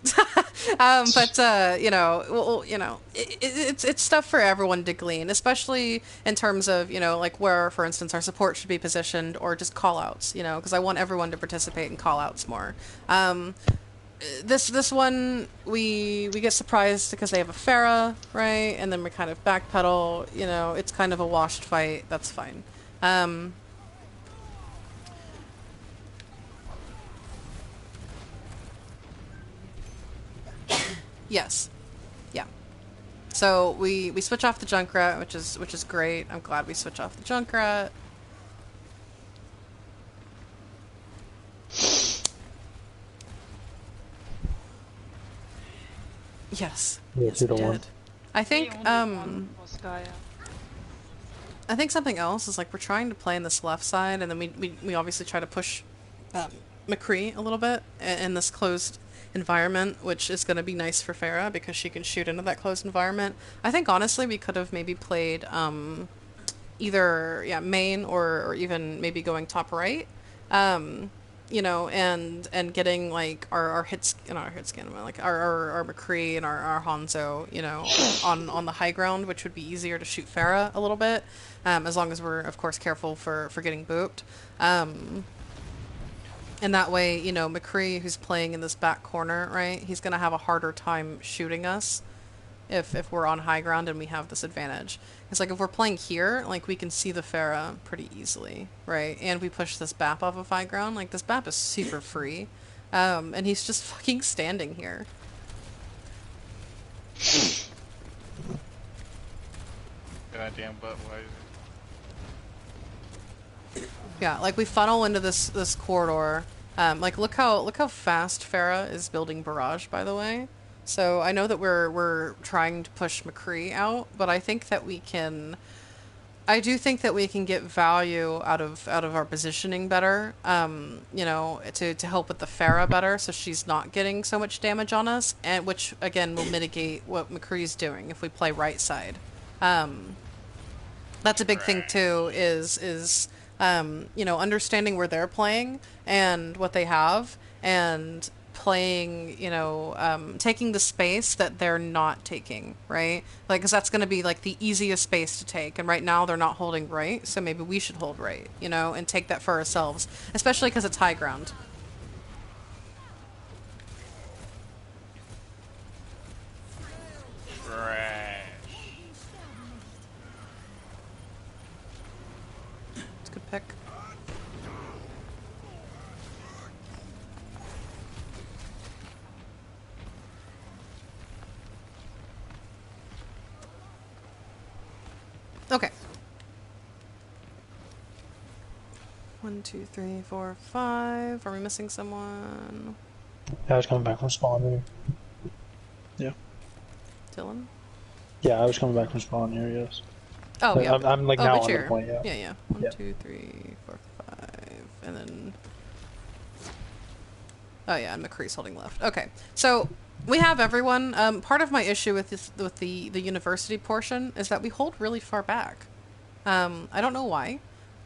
It's stuff for everyone to glean, especially in terms of, like where, for instance, our support should be positioned, or just call-outs, because I want everyone to participate in call-outs more. This one, we get surprised because they have a Pharah, right? And then we kind of backpedal, it's kind of a washed fight. That's fine. Yes. Yeah. So we switch off the Junkrat, which is great. I'm glad we switch off the Junkrat. Yes. Yeah, Yes, we 2-1. did. I think The only one was Gaia. I think something else is like we're trying to play in this left side, and then we obviously try to push McCree a little bit in this closed environment, which is going to be nice for Pharah because she can shoot into that closed environment. I think honestly we could have maybe played either main or even maybe going top right, and getting like our hits in our hit scan, like our McCree and our Hanzo, on the high ground, which would be easier to shoot Pharah a little bit, as long as we're of course careful for getting booped. And that way, McCree, who's playing in this back corner, right, he's going to have a harder time shooting us if we're on high ground and we have this advantage. It's like if we're playing here, like we can see the Pharah pretty easily, right? And we push this BAP off of high ground, like this BAP is super free. And he's just fucking standing here. Goddamn butt wiser. Yeah, like we funnel into this corridor. Like look how fast Pharah is building barrage, by the way. So I know that we're trying to push McCree out, but I think that I do think that we can get value out of our positioning better. To help with the Pharah better, so she's not getting so much damage on us, and which again will mitigate what McCree's doing if we play right side. That's a big thing too. Is understanding where they're playing and what they have, and playing, taking the space that they're not taking, right? Like, because that's going to be like the easiest space to take, and right now they're not holding right, so maybe we should hold right, and take that for ourselves, especially because it's high ground. Trash. It's a good pick. Okay. 1, 2, 3, 4, 5. Are we missing someone? Yeah, I was coming back from spawn here. Yeah. Dylan? Yeah, I was coming back from spawn here, yes. Oh, yeah. I'm like oh, now which on the area? point, yeah. Yeah, yeah. 1, Yeah. 2, 3, 4, 5. And then... Oh, yeah, and McCree's holding left. Okay. So, we have everyone. Part of my issue with the university portion is that we hold really far back. I don't know why.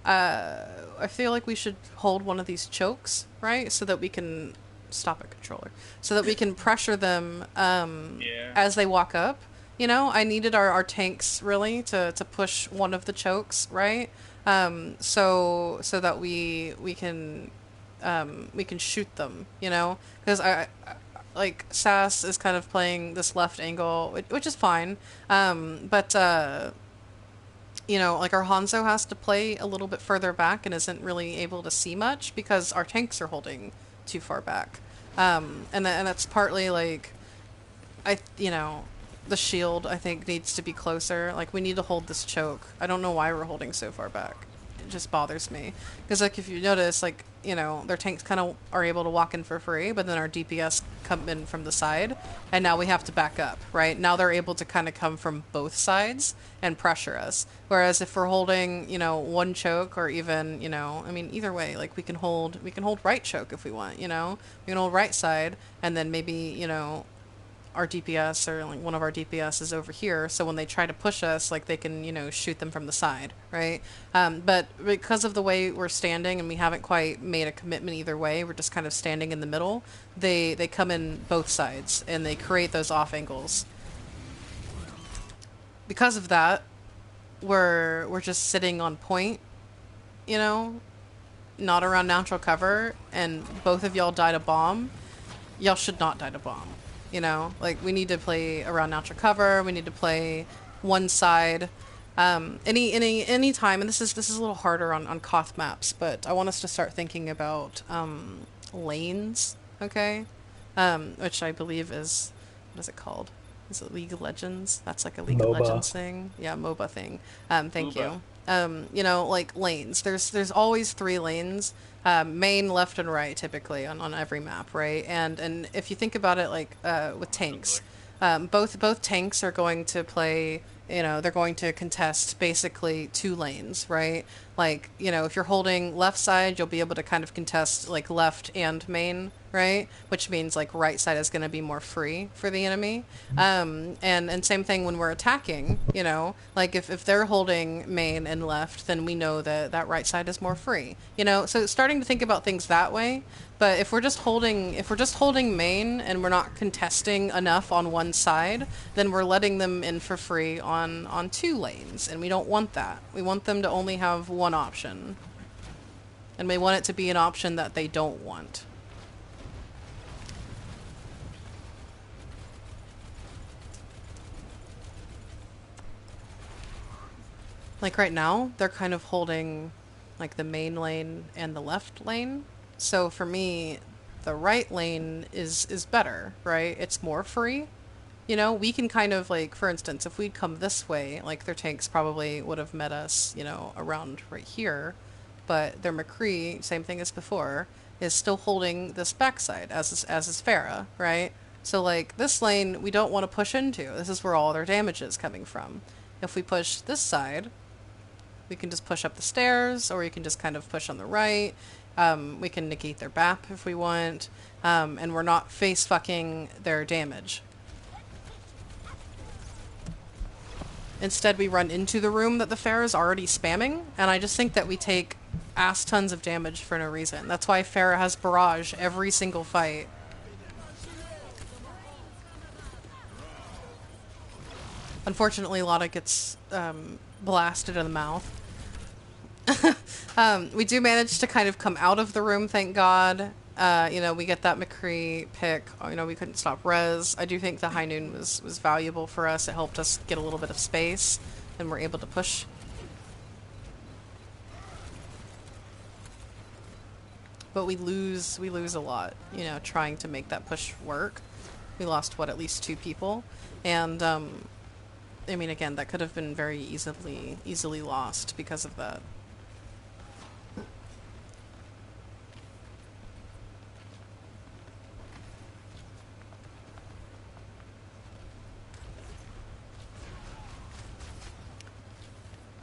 I feel like we should hold one of these chokes, right? So that we can stop it, controller, so that we can pressure them Yeah. as they walk up. You know, I needed our tanks really to push one of the chokes, right? So that we can shoot them, you know, because like Sass is kind of playing this left angle, which is fine, but you know, like our Hanzo has to play a little bit further back and isn't really able to see much because our tanks are holding too far back, and that's partly like you know, the shield I think needs to be closer. Like we need to hold this choke. I don't know why we're holding so far back. It just bothers me because like if you notice, like, you know, their tanks kind of are able to walk in for free, but then our DPS come in from the side, and now we have to back up, right? Now they're able to kind of come from both sides and pressure us. Whereas if we're holding, you know, one choke, or even, you know, I mean, either way, like we can hold right choke if we want, you know, we can hold right side, and then maybe, you know, our DPS or like one of our DPS is over here, so when they try to push us, like they can, you know, shoot them from the side, right? But because of the way we're standing and we haven't quite made a commitment either way, we're just kind of standing in the middle, they come in both sides and they create those off angles. Because of that, we're just sitting on point, you know, not around natural cover, and both of y'all died a bomb. Y'all should not die to bomb. You know, like we need to play around natural cover. We need to play one side. Any time, and this is a little harder on Koth maps, but I want us to start thinking about lanes. Okay, which I believe is, what is it called? Is it League of Legends? That's like a League of MOBA. Legends thing. Yeah, MOBA thing. Thank MOBA. you. You know, like lanes. There's always 3 lanes, main, left, and right, typically on every map, right? And if you think about it, like with tanks, both tanks are going to play. You know, they're going to contest basically 2 lanes, right? Like, you know, if you're holding left side, you'll be able to kind of contest like left and main, right? Which means like right side is going to be more free for the enemy. And same thing when we're attacking, you know, like if they're holding main and left, then we know that that right side is more free, you know? So starting to think about things that way. But if we're just holding main and we're not contesting enough on one side, then we're letting them in for free on 2 lanes, and we don't want that. We want them to only have one option. And we want it to be an option that they don't want. Like right now, they're kind of holding like the main lane and the left lane. So for me, the right lane is better, right? It's more free. You know, we can kind of like, for instance, if we'd come this way, like their tanks probably would have met us, you know, around right here. But their McCree, same thing as before, is still holding this backside, as is Farah, right? So like this lane, we don't want to push into. This is where all their damage is coming from. If we push this side, we can just push up the stairs, or you can just kind of push on the right. We can negate their BAP if we want, and we're not face fucking their damage. Instead, we run into the room that the Pharah is already spamming, and I just think that we take ass tons of damage for no reason. That's why Pharah has barrage every single fight. Unfortunately, Lotta gets blasted in the mouth. We do manage to kind of come out of the room, thank God. You know, we get that McCree pick. You know, we couldn't stop res. I do think the high noon was valuable for us. It helped us get a little bit of space, and we're able to push. But we lose a lot, you know, trying to make that push work. We lost, what, at least 2 people? And, I mean, again, that could have been very easily lost because of that.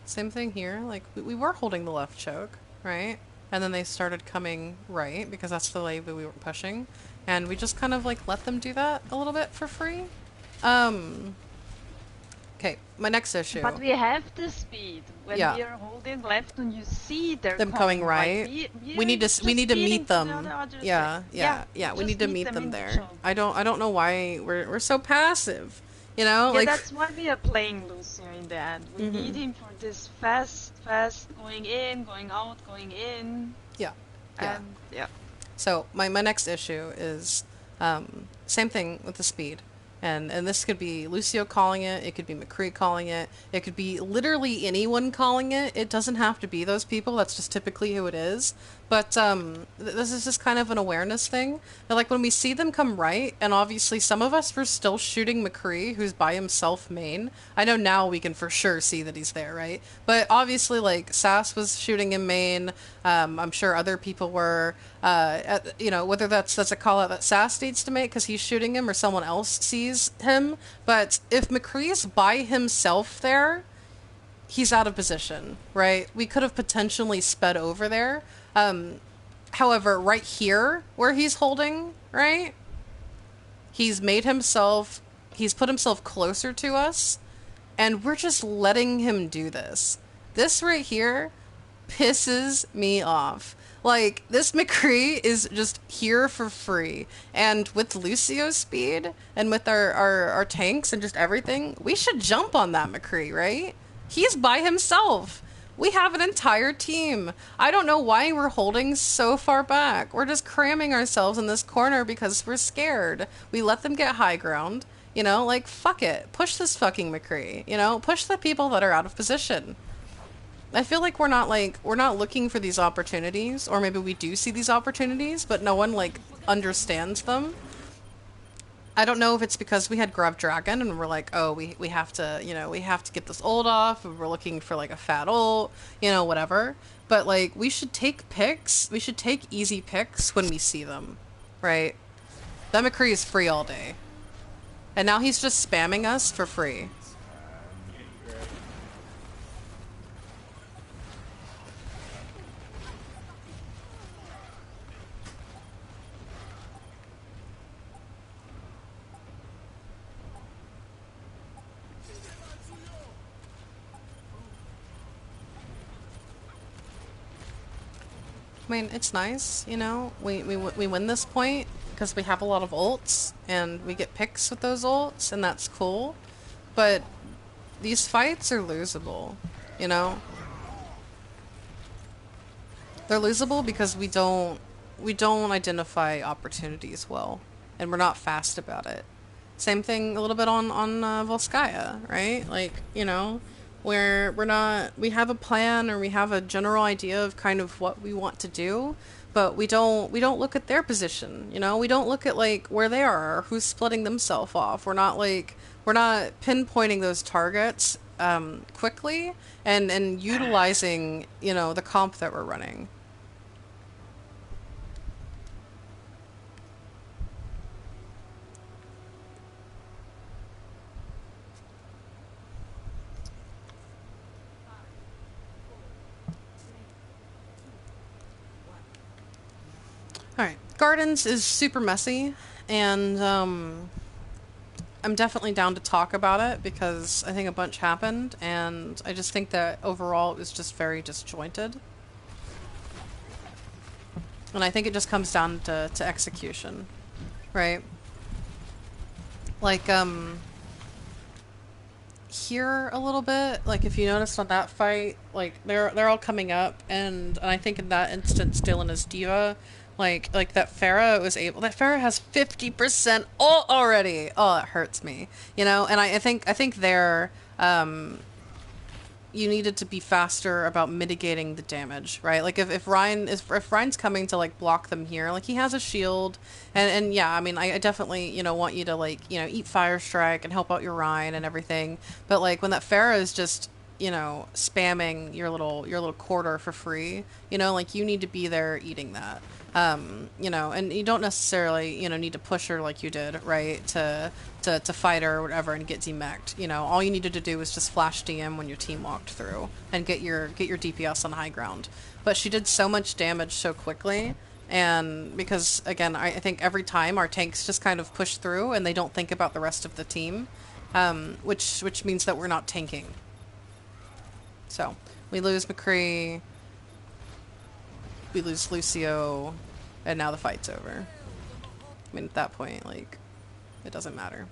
Same thing here, like, we were holding the left choke, right? And then they started coming right, because that's the way we were pushing. And we just kind of, like, let them do that a little bit for free. Okay, my next issue. But we have the speed. When Yeah. we are holding left and you see they're Them coming right. We need to meet them. Yeah. We need to meet them there. I don't know why we're so passive. You know, Yeah, like that's why we are playing Lucio in the end. We need him for this fast going in, going out, going in. yeah. And yeah. So my next issue is same thing with the speed. And this could be Lucio calling it could be McCree calling it could be literally anyone calling it. It doesn't have to be those people, that's just typically who it is. But this is just kind of an awareness thing. That, like, when we see them come right, and obviously some of us were still shooting McCree, who's by himself main. I know now we can for sure see that he's there, right? But obviously, like, Sass was shooting him main. I'm sure other people were. Whether that's a call out that Sass needs to make because he's shooting him or someone else sees him. But if McCree's by himself there, he's out of position, right? We could have potentially sped over there. However, right here where he's holding, right? He's put himself closer to us, and we're just letting him do this. This right here pisses me off. Like, this McCree is just here for free. And with Lucio's speed, and with our tanks and just everything, we should jump on that McCree, right? He's by himself. We have an entire team. I don't know why we're holding so far back. We're just cramming ourselves in this corner because we're scared. We let them get high ground. You know, like, fuck it. Push this fucking McCree. You know, push the people that are out of position. I feel like we're not looking for these opportunities, or maybe we do see these opportunities, but no one, like, understands them. I don't know if it's because we had Grub Dragon and we're like, oh, we have to, we have to get this ult off, and we're looking for, like, a fat ult, whatever. But, like, we should take picks. We should take easy picks when we see them, right? That McCree is free all day. And now he's just spamming us for free. I mean, it's nice, we win this point because we have a lot of ults and we get picks with those ults, and that's cool. But these fights are losable, They're losable because we don't identify opportunities well, and we're not fast about it. Same thing a little bit on Volskaya, right? Like, where we have a plan, or we have a general idea of kind of what we want to do, but we don't look at their position, we don't look at, like, where they are, or who's splitting themselves off. We're not pinpointing those targets quickly and utilizing, the comp that we're running. Alright, Gardens is super messy, and I'm definitely down to talk about it because I think a bunch happened, and I just think that overall it was just very disjointed. And I think it just comes down to execution, right? Like, here a little bit, like, if you noticed on that fight, like, they're all coming up, and I think in that instance Dylan is D.Va. Like that Pharah has 50% ult already. Oh, it hurts me. And I think there, you needed to be faster about mitigating the damage, right? Like, if Ryan's coming to, like, block them here, like, he has a shield, and yeah, I mean, I definitely, want you to, like, eat Fire Strike and help out your Ryan and everything, but, like, when that Pharah is just, spamming your little quarter for free, like, you need to be there eating that. And you don't necessarily, need to push her like you did, right, to fight her or whatever and get demeched. All you needed to do was just flash DM when your team walked through and get your DPS on high ground. But she did so much damage so quickly, and because, again, I think every time our tanks just kind of push through and they don't think about the rest of the team, which means that we're not tanking. So we lose McCree, we lose Lucio, and now the fight's over. I mean, at that point, like, it doesn't matter.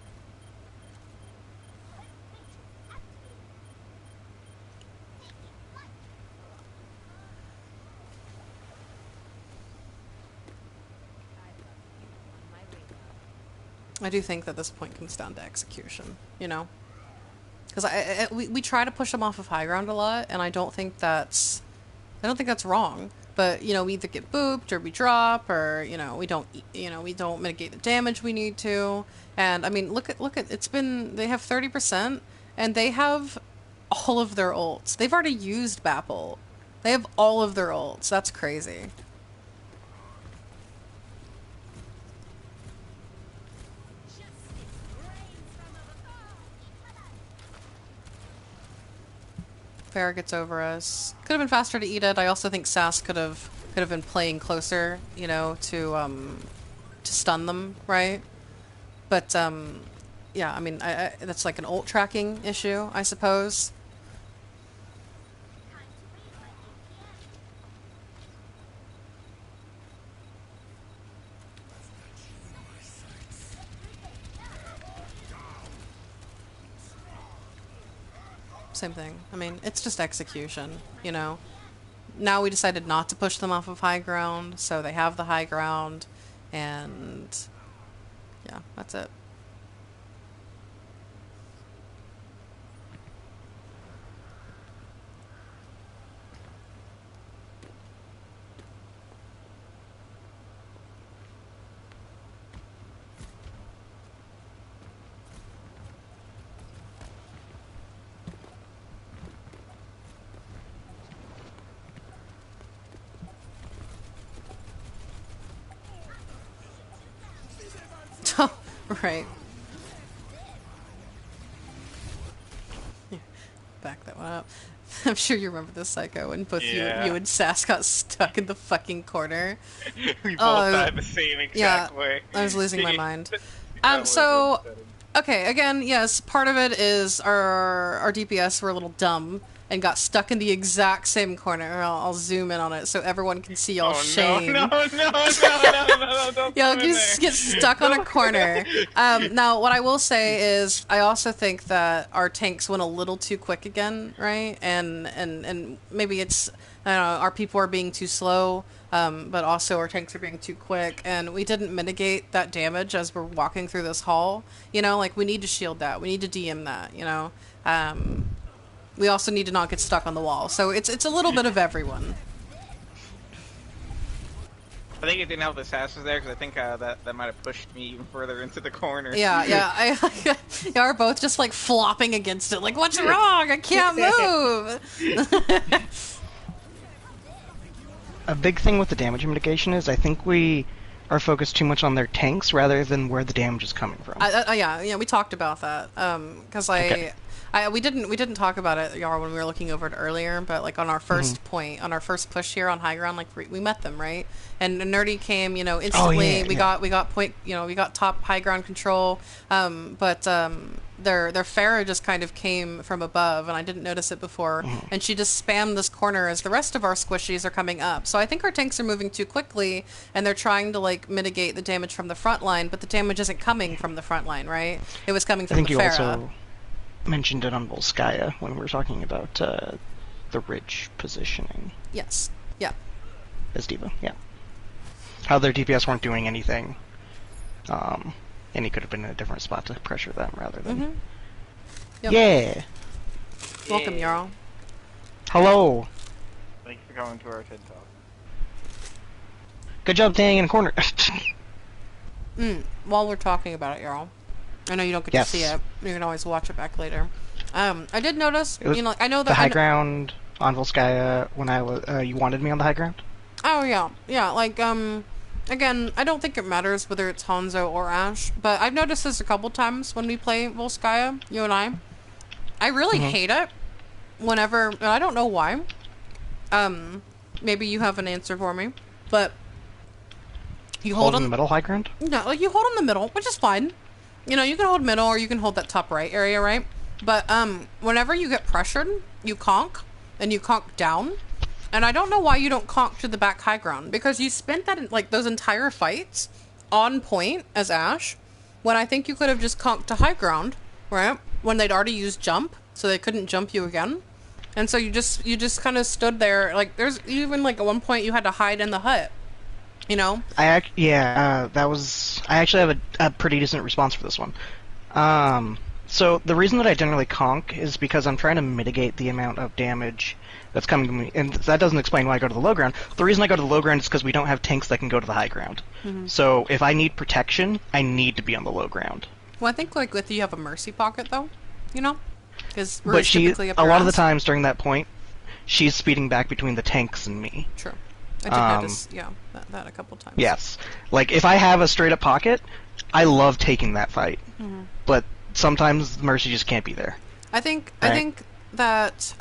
I do think that this point comes down to execution, you know? Because we try to push them off of high ground a lot, and I don't think that's wrong. But, you know, we either get booped or we drop, or, you know, we don't mitigate the damage we need to. And I mean, look at they have 30% and they have all of their ults. They've already used Bapple. They have all of their ults. That's crazy. Pharah gets over us. Could have been faster to eat it. I also think Sass could have been playing closer, you know, to stun them, right? But yeah, I mean, that's like an ult tracking issue, I suppose. Same thing. I mean, it's just execution, you know? Now we decided not to push them off of high ground, so they have the high ground, and yeah, that's it. Right. Back that one up. I'm sure you remember this, Psycho, when both you and Sass got stuck in the fucking corner. We both died the same exact way. I was losing my mind. So, okay, again, yes, part of it is our DPS were a little dumb and got stuck in the exact same corner. I'll zoom in on it so everyone can see y'all's shame. No, don't Y'all just get stuck on a corner. Now, what I will say is, I also think that our tanks went a little too quick again, right? And maybe it's, I don't know, our people are being too slow, but also our tanks are being too quick, and we didn't mitigate that damage as we're walking through this hall. You know, like, we need to shield that. We need to DM that, you know? We also need to not get stuck on the wall. So it's a little bit of everyone. I think it didn't help the Sass was there, because I think that might have pushed me even further into the corner. Yeah. Yeah, we're both just like flopping against it. Like, what's wrong? I can't move. A big thing with the damage mitigation is I think we are focused too much on their tanks rather than where the damage is coming from. Yeah, we talked about that. Because we didn't talk about it, Yar, when we were looking over it earlier, but like on our first point, on our first push here on high ground, like we met them, right? And Nerdy came, you know, instantly. We got point, you know, we got top high ground control. But their Pharah just kind of came from above, and I didn't notice it before. And she just spammed this corner as the rest of our squishies are coming up. So I think our tanks are moving too quickly, and they're trying to like mitigate the damage from the front line, but the damage isn't coming from the front line, right? It was coming from the Pharah. Mentioned it on Volskaya when we were talking about the ridge positioning. Yes. Yeah. As D.Va, yeah. How their DPS weren't doing anything, and he could have been in a different spot to pressure them rather than... Yep. Yeah! Welcome, Jarl. Hello! Thanks for coming to our TED Talk. Good job staying in a corner. While we're talking about it, Jarl, I know you don't get to see it. You can always watch it back later. I did notice, you know, I know that... The high ground on Volskaya when I was... you wanted me on the high ground? Oh, yeah. Yeah, like, again, I don't think it matters whether it's Hanzo or Ashe, but I've noticed this a couple times when we play Volskaya, you and I. I really hate it whenever... And I don't know why. Maybe you have an answer for me, but... You hold in the middle high ground? No, like, you hold in the middle, which is fine. you know, you can hold middle or you can hold that top right area, right? But whenever you get pressured, you conk, and you conk down. And I don't know why you don't conk to the back high ground, because you spent that, like, those entire fights on point as Ashe, when I think you could have just conked to high ground, right? When they'd already used jump, so they couldn't jump you again. And so you just kind of stood there, like, there's even, like, at one point you had to hide in the hut, you know? I actually have a pretty decent response for this one. So the reason that I generally conk is because I'm trying to mitigate the amount of damage that's coming to me, and that doesn't explain why I go to the low ground. The reason I go to the low ground is because we don't have tanks that can go to the high ground. So if I need protection, I need to be on the low ground. Well, I think, like, with you have a mercy pocket, though, you know? Because But she, typically up a your lot of the ass. times during that point, she's speeding back between the tanks and me. True. I did notice, that a couple times. Yes. Like, if I have a straight-up pocket, I love taking that fight. But sometimes Mercy just can't be there. I think that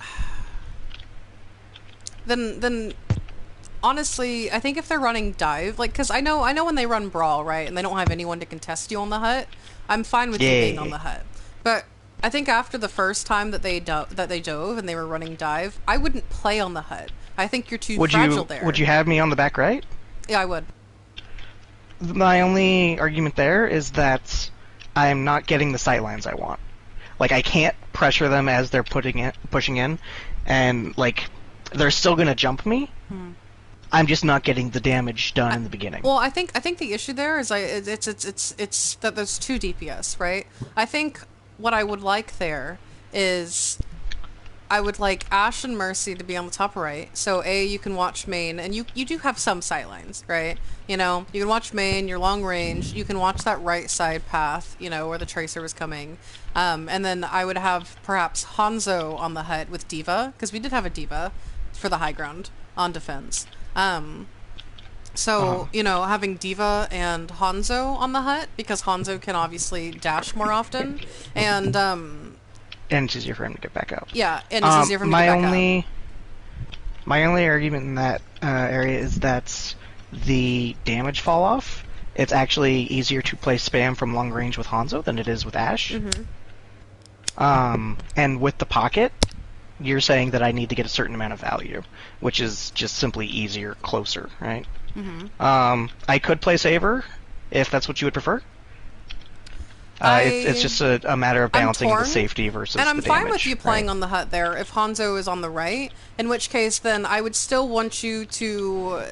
then honestly, I think if they're running dive, like, because I know when they run brawl, right, and they don't have anyone to contest you on the hut, I'm fine with you being on the hut. But I think after the first time that they dove and they were running dive, I wouldn't play on the hut. I think you're too fragile there. Would you have me on the back right? Yeah, I would. My only argument there is that I'm not getting the sightlines I want. Like, I can't pressure them as they're pushing in, and, like, they're still gonna jump me. I'm just not getting the damage done in the beginning. Well, I think the issue there is it's that there's 2 DPS, right? I think what I would like there is I would like Ashe and Mercy to be on the top right. So you can watch main, and you do have some sightlines, right? You know, you can watch main, you're long range, you can watch that right side path, you know, where the tracer was coming. And then I would have perhaps Hanzo on the hut with D.Va, because we did have a D.Va for the high ground on defense. You know, having D.Va and Hanzo on the hut, because Hanzo can obviously dash more often, and it's easier for him to get back up. Yeah, and it's easier for him to get back up. My only argument in that area is that the damage fall off. It's actually easier to play spam from long range with Hanzo than it is with Ashe. And with the pocket, you're saying that I need to get a certain amount of value, which is just simply easier, closer, right? I could play Saber, if that's what you would prefer. It's just a matter of balancing the safety versus the damage. And I'm fine with you playing on the hut there if Hanzo is on the right, in which case then I would still want you to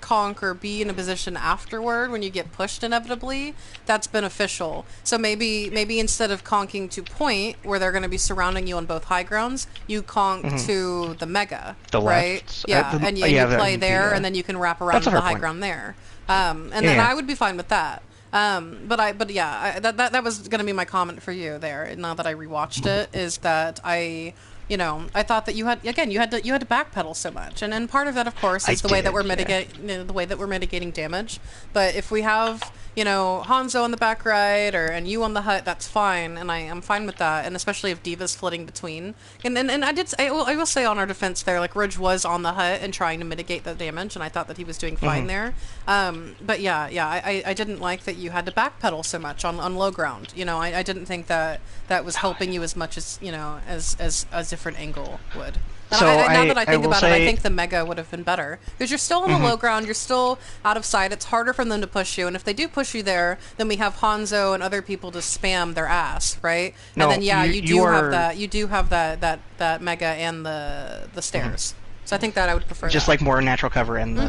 conk or be in a position afterward when you get pushed inevitably. That's beneficial. So maybe instead of conking to point, where they're going to be surrounding you on both high grounds, you conk to the mega, the right? left. Yeah, and you play there, and then you can wrap around to the high ground there. And then I would be fine with that. That was going to be my comment for you there. Now that I rewatched it, is that I thought that you had to backpedal so much, and part of that, of course, is the way that we're mitigating damage. But if we have Hanzo on the back right and you on the hut, that's fine, and I'm fine with that. And especially if D.Va's flitting between, and I will say on our defense there, like, Ridge was on the hut and trying to mitigate the damage, and I thought that he was doing fine there. But I didn't like that you had to backpedal so much on low ground. I didn't think that was helping you as much as as a different angle would. So now that I think about it, I think the mega would have been better, because you're still on the low ground, you're still out of sight. It's harder for them to push you, and if they do push you there, then we have Hanzo and other people to spam their ass, right? No, and then you do have that mega and the stairs. So I think that I would prefer just that. like more natural cover in the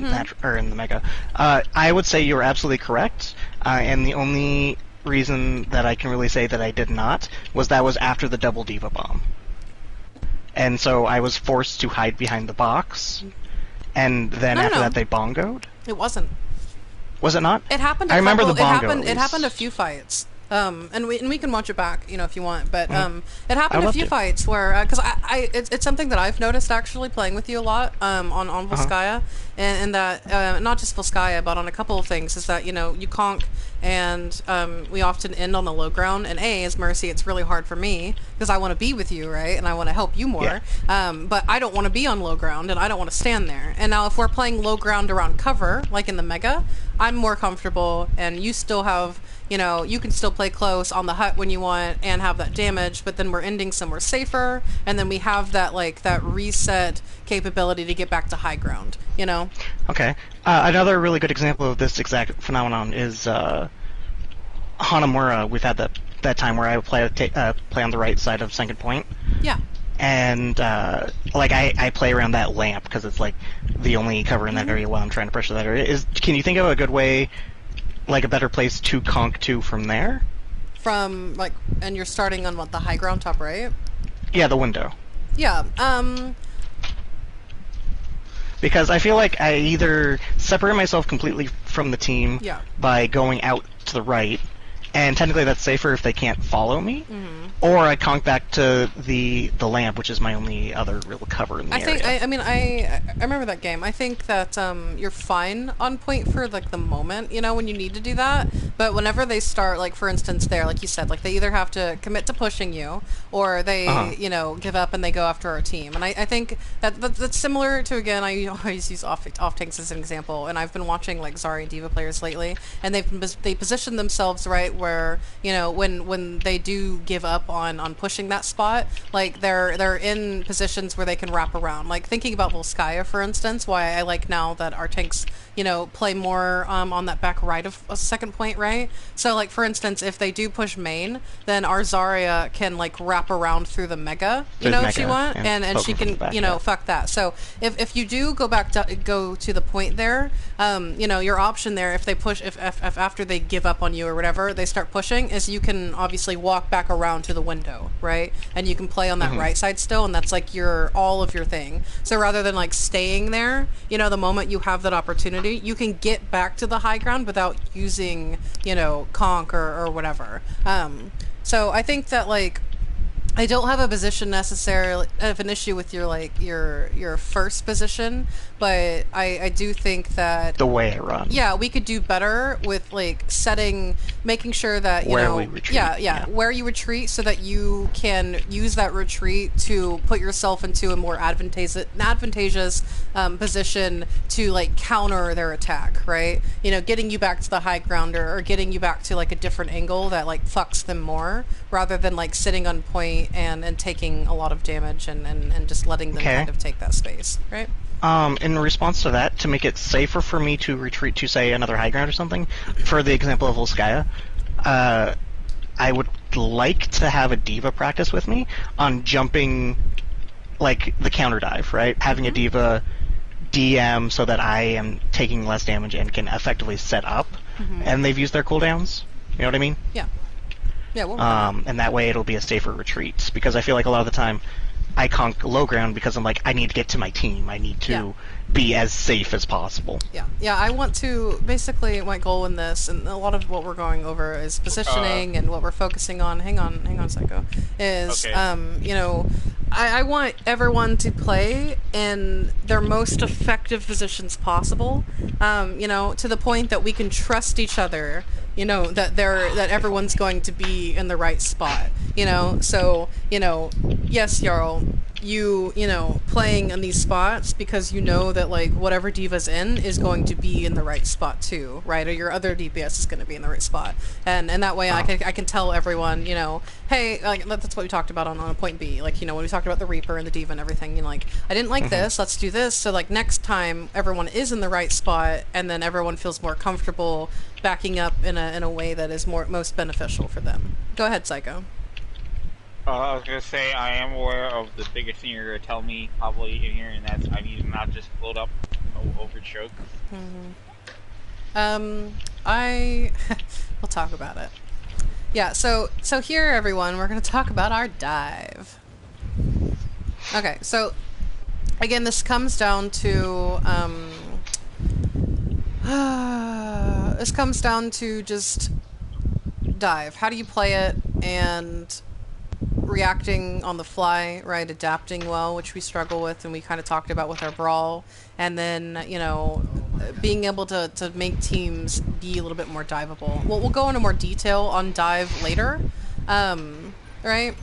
in the mega. I would say you're absolutely correct, and the only reason that I can really say that I did not was after the double D.Va bomb. And so I was forced to hide behind the box, and then after that they bongoed. It wasn't. Was it not? It happened. I remember the bongo. It happened a few fights. And we can watch it back, if you want. But it happened a few fights where, because it's something that I've noticed actually playing with you a lot on Volskaya, and that not just Volskaya, but on a couple of things, is that you conk, and we often end on the low ground. And as Mercy, it's really hard for me because I want to be with you, right, and I want to help you more. Yeah. But I don't want to be on low ground, and I don't want to stand there. And now if we're playing low ground around cover, like in the mega, I'm more comfortable, and you still have you know, you can still play close on the hut when you want and have that damage, but then we're ending somewhere safer, and then we have that, like, that reset capability to get back to high ground, you know? Okay. Another really good example of this exact phenomenon is Hanamura. We've had that time where I would play on the right side of second point. Yeah. And like I play around that lamp because it's like the only cover in that area while I'm trying to pressure that area. Can you think of a good way, like a better place to conk to from there? From, like, and you're starting on what, the high ground top right? Yeah, the window. Yeah. Because I feel like I either separate myself completely from the team Yeah. by going out to the right, and technically that's safer if they can't follow me, Mm-hmm. or I conk back to the lamp, which is my only other real cover in the area. I remember that game. I think that you're fine on point for, like, the moment, you know, when you need to do that. But whenever they start, like, for instance, there, like you said, like, they either have to commit to pushing you, or they, you know, give up and they go after our team. And I think that's similar to, again, I always use off tanks as an example. And I've been watching, like, Zarya and Diva players lately, and they position themselves right where, you know, when they do give up on pushing that spot, like, they're in positions where they can wrap around. Like, thinking about Volskaya, for instance, why I like now that our tanks, you know, play more on that back right of a second point, right? So, like, for instance, if they do push main, then our Zarya can, like, wrap around through the mega, you know, if she want, and she can, back, you know, yeah. fuck that. So if you do go to the point there, you know, your option there, if they push, if after they give up on you or whatever, they start pushing, is you can obviously walk back around to the window, right? And you can play on that right side still, and that's, like, all of your thing. So rather than, like, staying there, you know, the moment you have that opportunity, you can get back to the high ground without using, you know, conk or whatever. So I think that, like, I don't have a position necessarily of an issue with your first position, but I do think that The way I run. yeah, we could do better with, like, making sure that, you Where know, we retreat, yeah, yeah. where you retreat, so that you can use that retreat to put yourself into a more advantageous position to, like, counter their attack, right? You know, getting you back to the high ground, or getting you back to, like, a different angle that, like, fucks them more, rather than, like, sitting on point and taking a lot of damage and just letting them kind of take that space, right? In response to that, to make it safer for me to retreat to, say, another high ground or something, for the example of Volskaya, I would like to have a Diva practice with me on jumping, like, the counter dive, right? Having a Diva DM so that I am taking less damage and can effectively set up, and they've used their cooldowns. You know what I mean? Yeah. Yeah, we'll work on that. And that way it'll be a safer retreat, because I feel like a lot of the time I conk low ground because I'm like, I need to get to my team. I need to be as safe as possible. Yeah, I want to, basically, my goal in this, and a lot of what we're going over is positioning, and what we're focusing on, hang on, Psycho, is, you know, I want everyone to play in their most effective positions possible, you know, to the point that we can trust each other, you know, that everyone's going to be in the right spot, you know. So, you know, yes, Jarl, you know, playing in these spots because you know that, like, whatever Diva's in is going to be in the right spot too, right? Or your other DPS is going to be in the right spot, and that way I can tell everyone, you know, hey, like, that's what we talked about on a point B, like, you know, when we talked about the Reaper and the Diva and everything, you know, like, I didn't like this, let's do this, so, like, next time everyone is in the right spot, and then everyone feels more comfortable backing up in a way that is most beneficial for them. Go ahead, Psycho. I was gonna say, I am aware of the biggest thing you're gonna tell me probably in here, and that's I need to not just float up over choke. We'll talk about it. Yeah, so here, everyone, we're gonna talk about our dive. Okay, so again, this comes down to just dive. How do you play it, and reacting on the fly, right? Adapting well, which we struggle with, and we kind of talked about with our brawl, and then, you know, being able to make teams be a little bit more diveable. We'll go into more detail on dive later, right?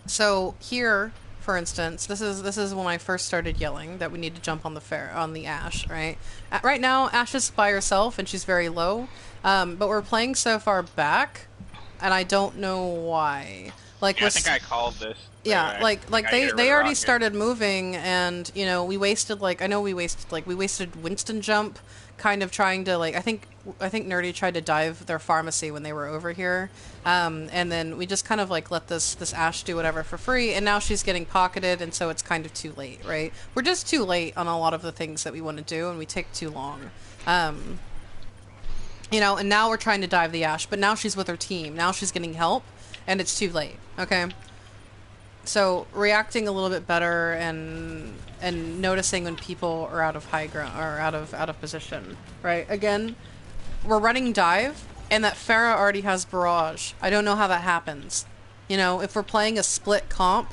So here, for instance, this is when I first started yelling that we need to jump on the Ashe, right? Right now, Ashe is by herself and she's very low, But we're playing so far back, and I don't know why. Like, Yeah, I think I called this. yeah, like I hit it they with a already rocket. started moving, and you know we wasted we wasted Winston jump, kind of trying to I think Nerdy tried to dive their pharmacy when they were over here, and then we just kind of let this Ash do whatever for free, and now she's getting pocketed, and so it's kind of too late, right? We're just too late on a lot of the things that we want to do, and we take too long. You know, and now we're trying to dive the Ash, but now she's with her team. Now she's getting help, and it's too late. Okay. So reacting a little bit better and noticing when people are out of high ground or out of position, right? Again, we're running dive, and that Pharah already has barrage. I don't know how that happens. You know, if we're playing a split comp,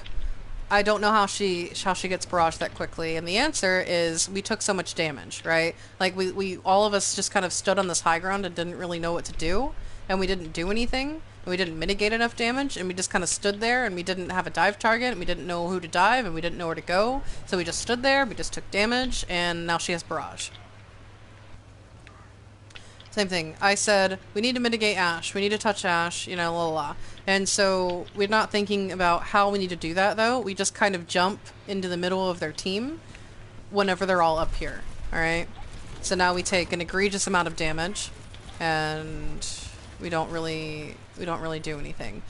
I don't know how she gets barrage that quickly. And the answer is we took so much damage, right? Like we all of us just kind of stood on this high ground and didn't really know what to do, and we didn't do anything. And we didn't mitigate enough damage, and we just kind of stood there, and we didn't have a dive target, and we didn't know who to dive, and we didn't know where to go. So we just stood there, we just took damage, and now she has barrage. Same thing. I said, we need to mitigate Ash. We need to touch Ash, you know, la la la. And so we're not thinking about how we need to do that, though. We just kind of jump into the middle of their team whenever they're all up here, alright? So now we take an egregious amount of damage, and we don't really do anything.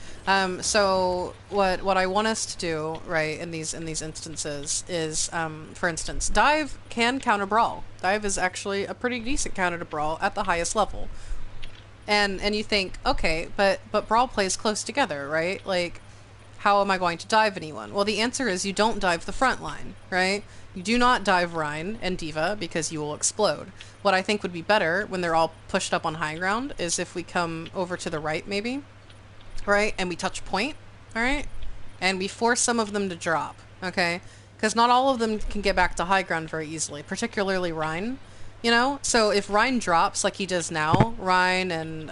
So what I want us to do, right, in these instances is, for instance, dive can counter brawl. Dive is actually a pretty decent counter to brawl at the highest level. And you think, okay, but brawl plays close together, right? Like, how am I going to dive anyone? Well, the answer is you don't dive the front line, right? You do not dive Rhine and D.Va because you will explode. What I think would be better when they're all pushed up on high ground is if we come over to the right, maybe, right? And we touch point, all right? And we force some of them to drop, okay? Because not all of them can get back to high ground very easily, particularly Rhine. You know, so if Rhine drops like he does now, Rhine and,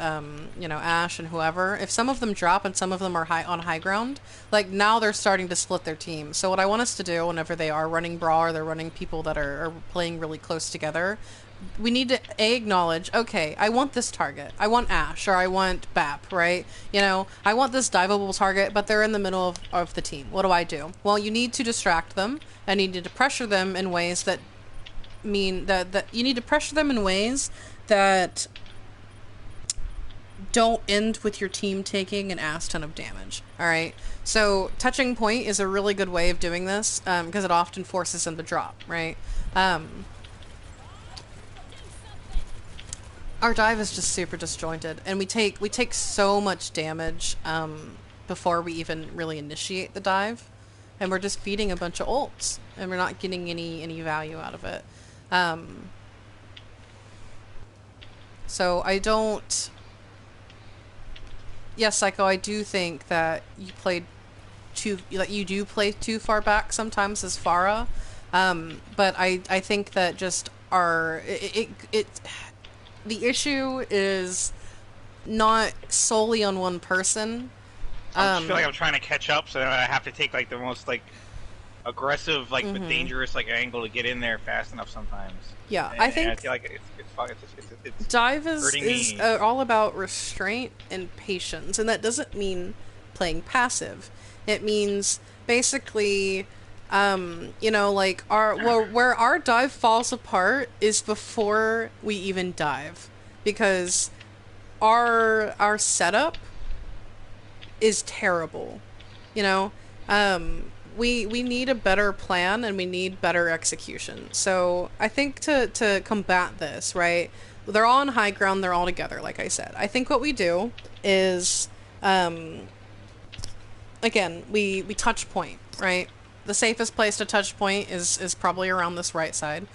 you know, Ash and whoever, if some of them drop and some of them are on high ground, like, now they're starting to split their team. So what I want us to do whenever they are running Brawl or they're running people that are playing really close together, we need to acknowledge, okay, I want this target. I want Ash or I want Bap, right? You know, I want this diveable target, but they're in the middle of the team. What do? Well, you need to distract them and you need to pressure them in ways that mean that you need to pressure them in ways that don't end with your team taking an ass ton of damage. All right, so touching point is a really good way of doing this because it often forces them to drop, right? Our dive is just super disjointed, and we take so much damage before we even really initiate the dive, and we're just feeding a bunch of ults, and we're not getting any value out of it. So I don't... Yes, Psycho, I do think that you do play too far back sometimes as Pharah, but I think that just the issue is not solely on one person. I just feel like I'm trying to catch up, so I have to take like the most like aggressive, like but dangerous like angle to get in there fast enough sometimes. Yeah, and, I think I feel like it's dive is all about restraint and patience, and that doesn't mean playing passive. It means basically, you know, like where our dive falls apart is before we even dive, because our setup is terrible. You know, we need a better plan and we need better execution. So I think to combat this, right? They're all on high ground. They're all together, like I said. I think what we do is, again, we touch point, right? The safest place to touch point is probably around this right side.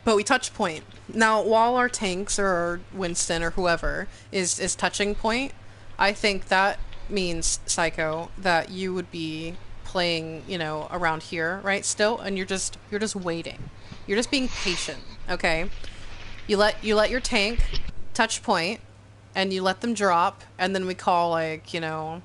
But we touch point. Now, while our tanks or Winston or whoever is touching point, I think that means, Psycho, that you would be playing, you know, around here, right, still, and you're just waiting. You're just being patient, okay? You let your tank touch point, and you let them drop, and then we call, like, you know,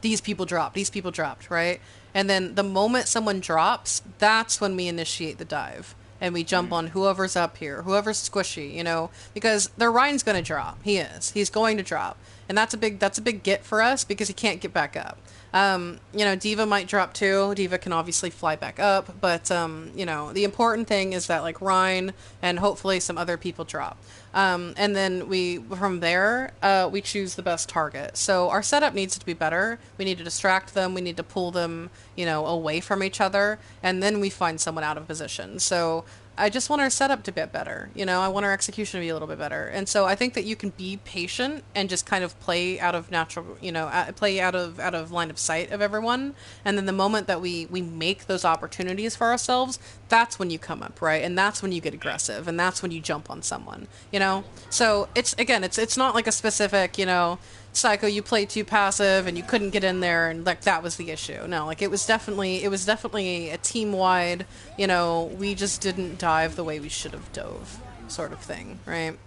these people dropped, right? And then the moment someone drops, that's when we initiate the dive. and we jump on whoever's up here, whoever's squishy, you know, because their Ryan's going to drop. He's going to drop, and that's a big get for us because he can't get back up. You know, Diva might drop too. Diva can obviously fly back up, but you know, the important thing is that like Ryan and hopefully some other people drop. And then from there, we choose the best target. So our setup needs to be better. We need to distract them. We need to pull them, you know, away from each other, and then we find someone out of position. So I just want our setup to get better. You know, I want our execution to be a little bit better. And so I think that you can be patient and just kind of play out of natural, you know, play out of line of sight of everyone. And then the moment that we make those opportunities for ourselves, that's when you come up, right? And that's when you get aggressive, and that's when you jump on someone, you know? So it's not like a specific, you know, Psycho, you played too passive and you couldn't get in there, and like that was the issue. No, like it was definitely a team-wide, you know, we just didn't dive the way we should have dove sort of thing, right?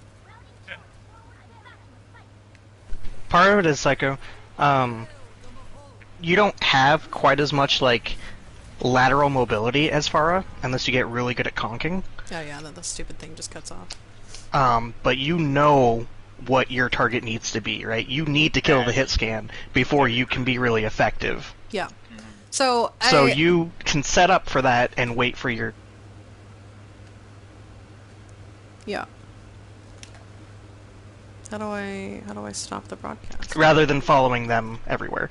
Part of it is, Psycho, you don't have quite as much like lateral mobility as Farah unless you get really good at conking. Oh yeah, the stupid thing just cuts off. But you know what your target needs to be, right? You need to kill the hit scan before you can be really effective. Yeah. So you can set up for that and wait for your... Yeah. How do I stop the broadcast? Rather than following them everywhere.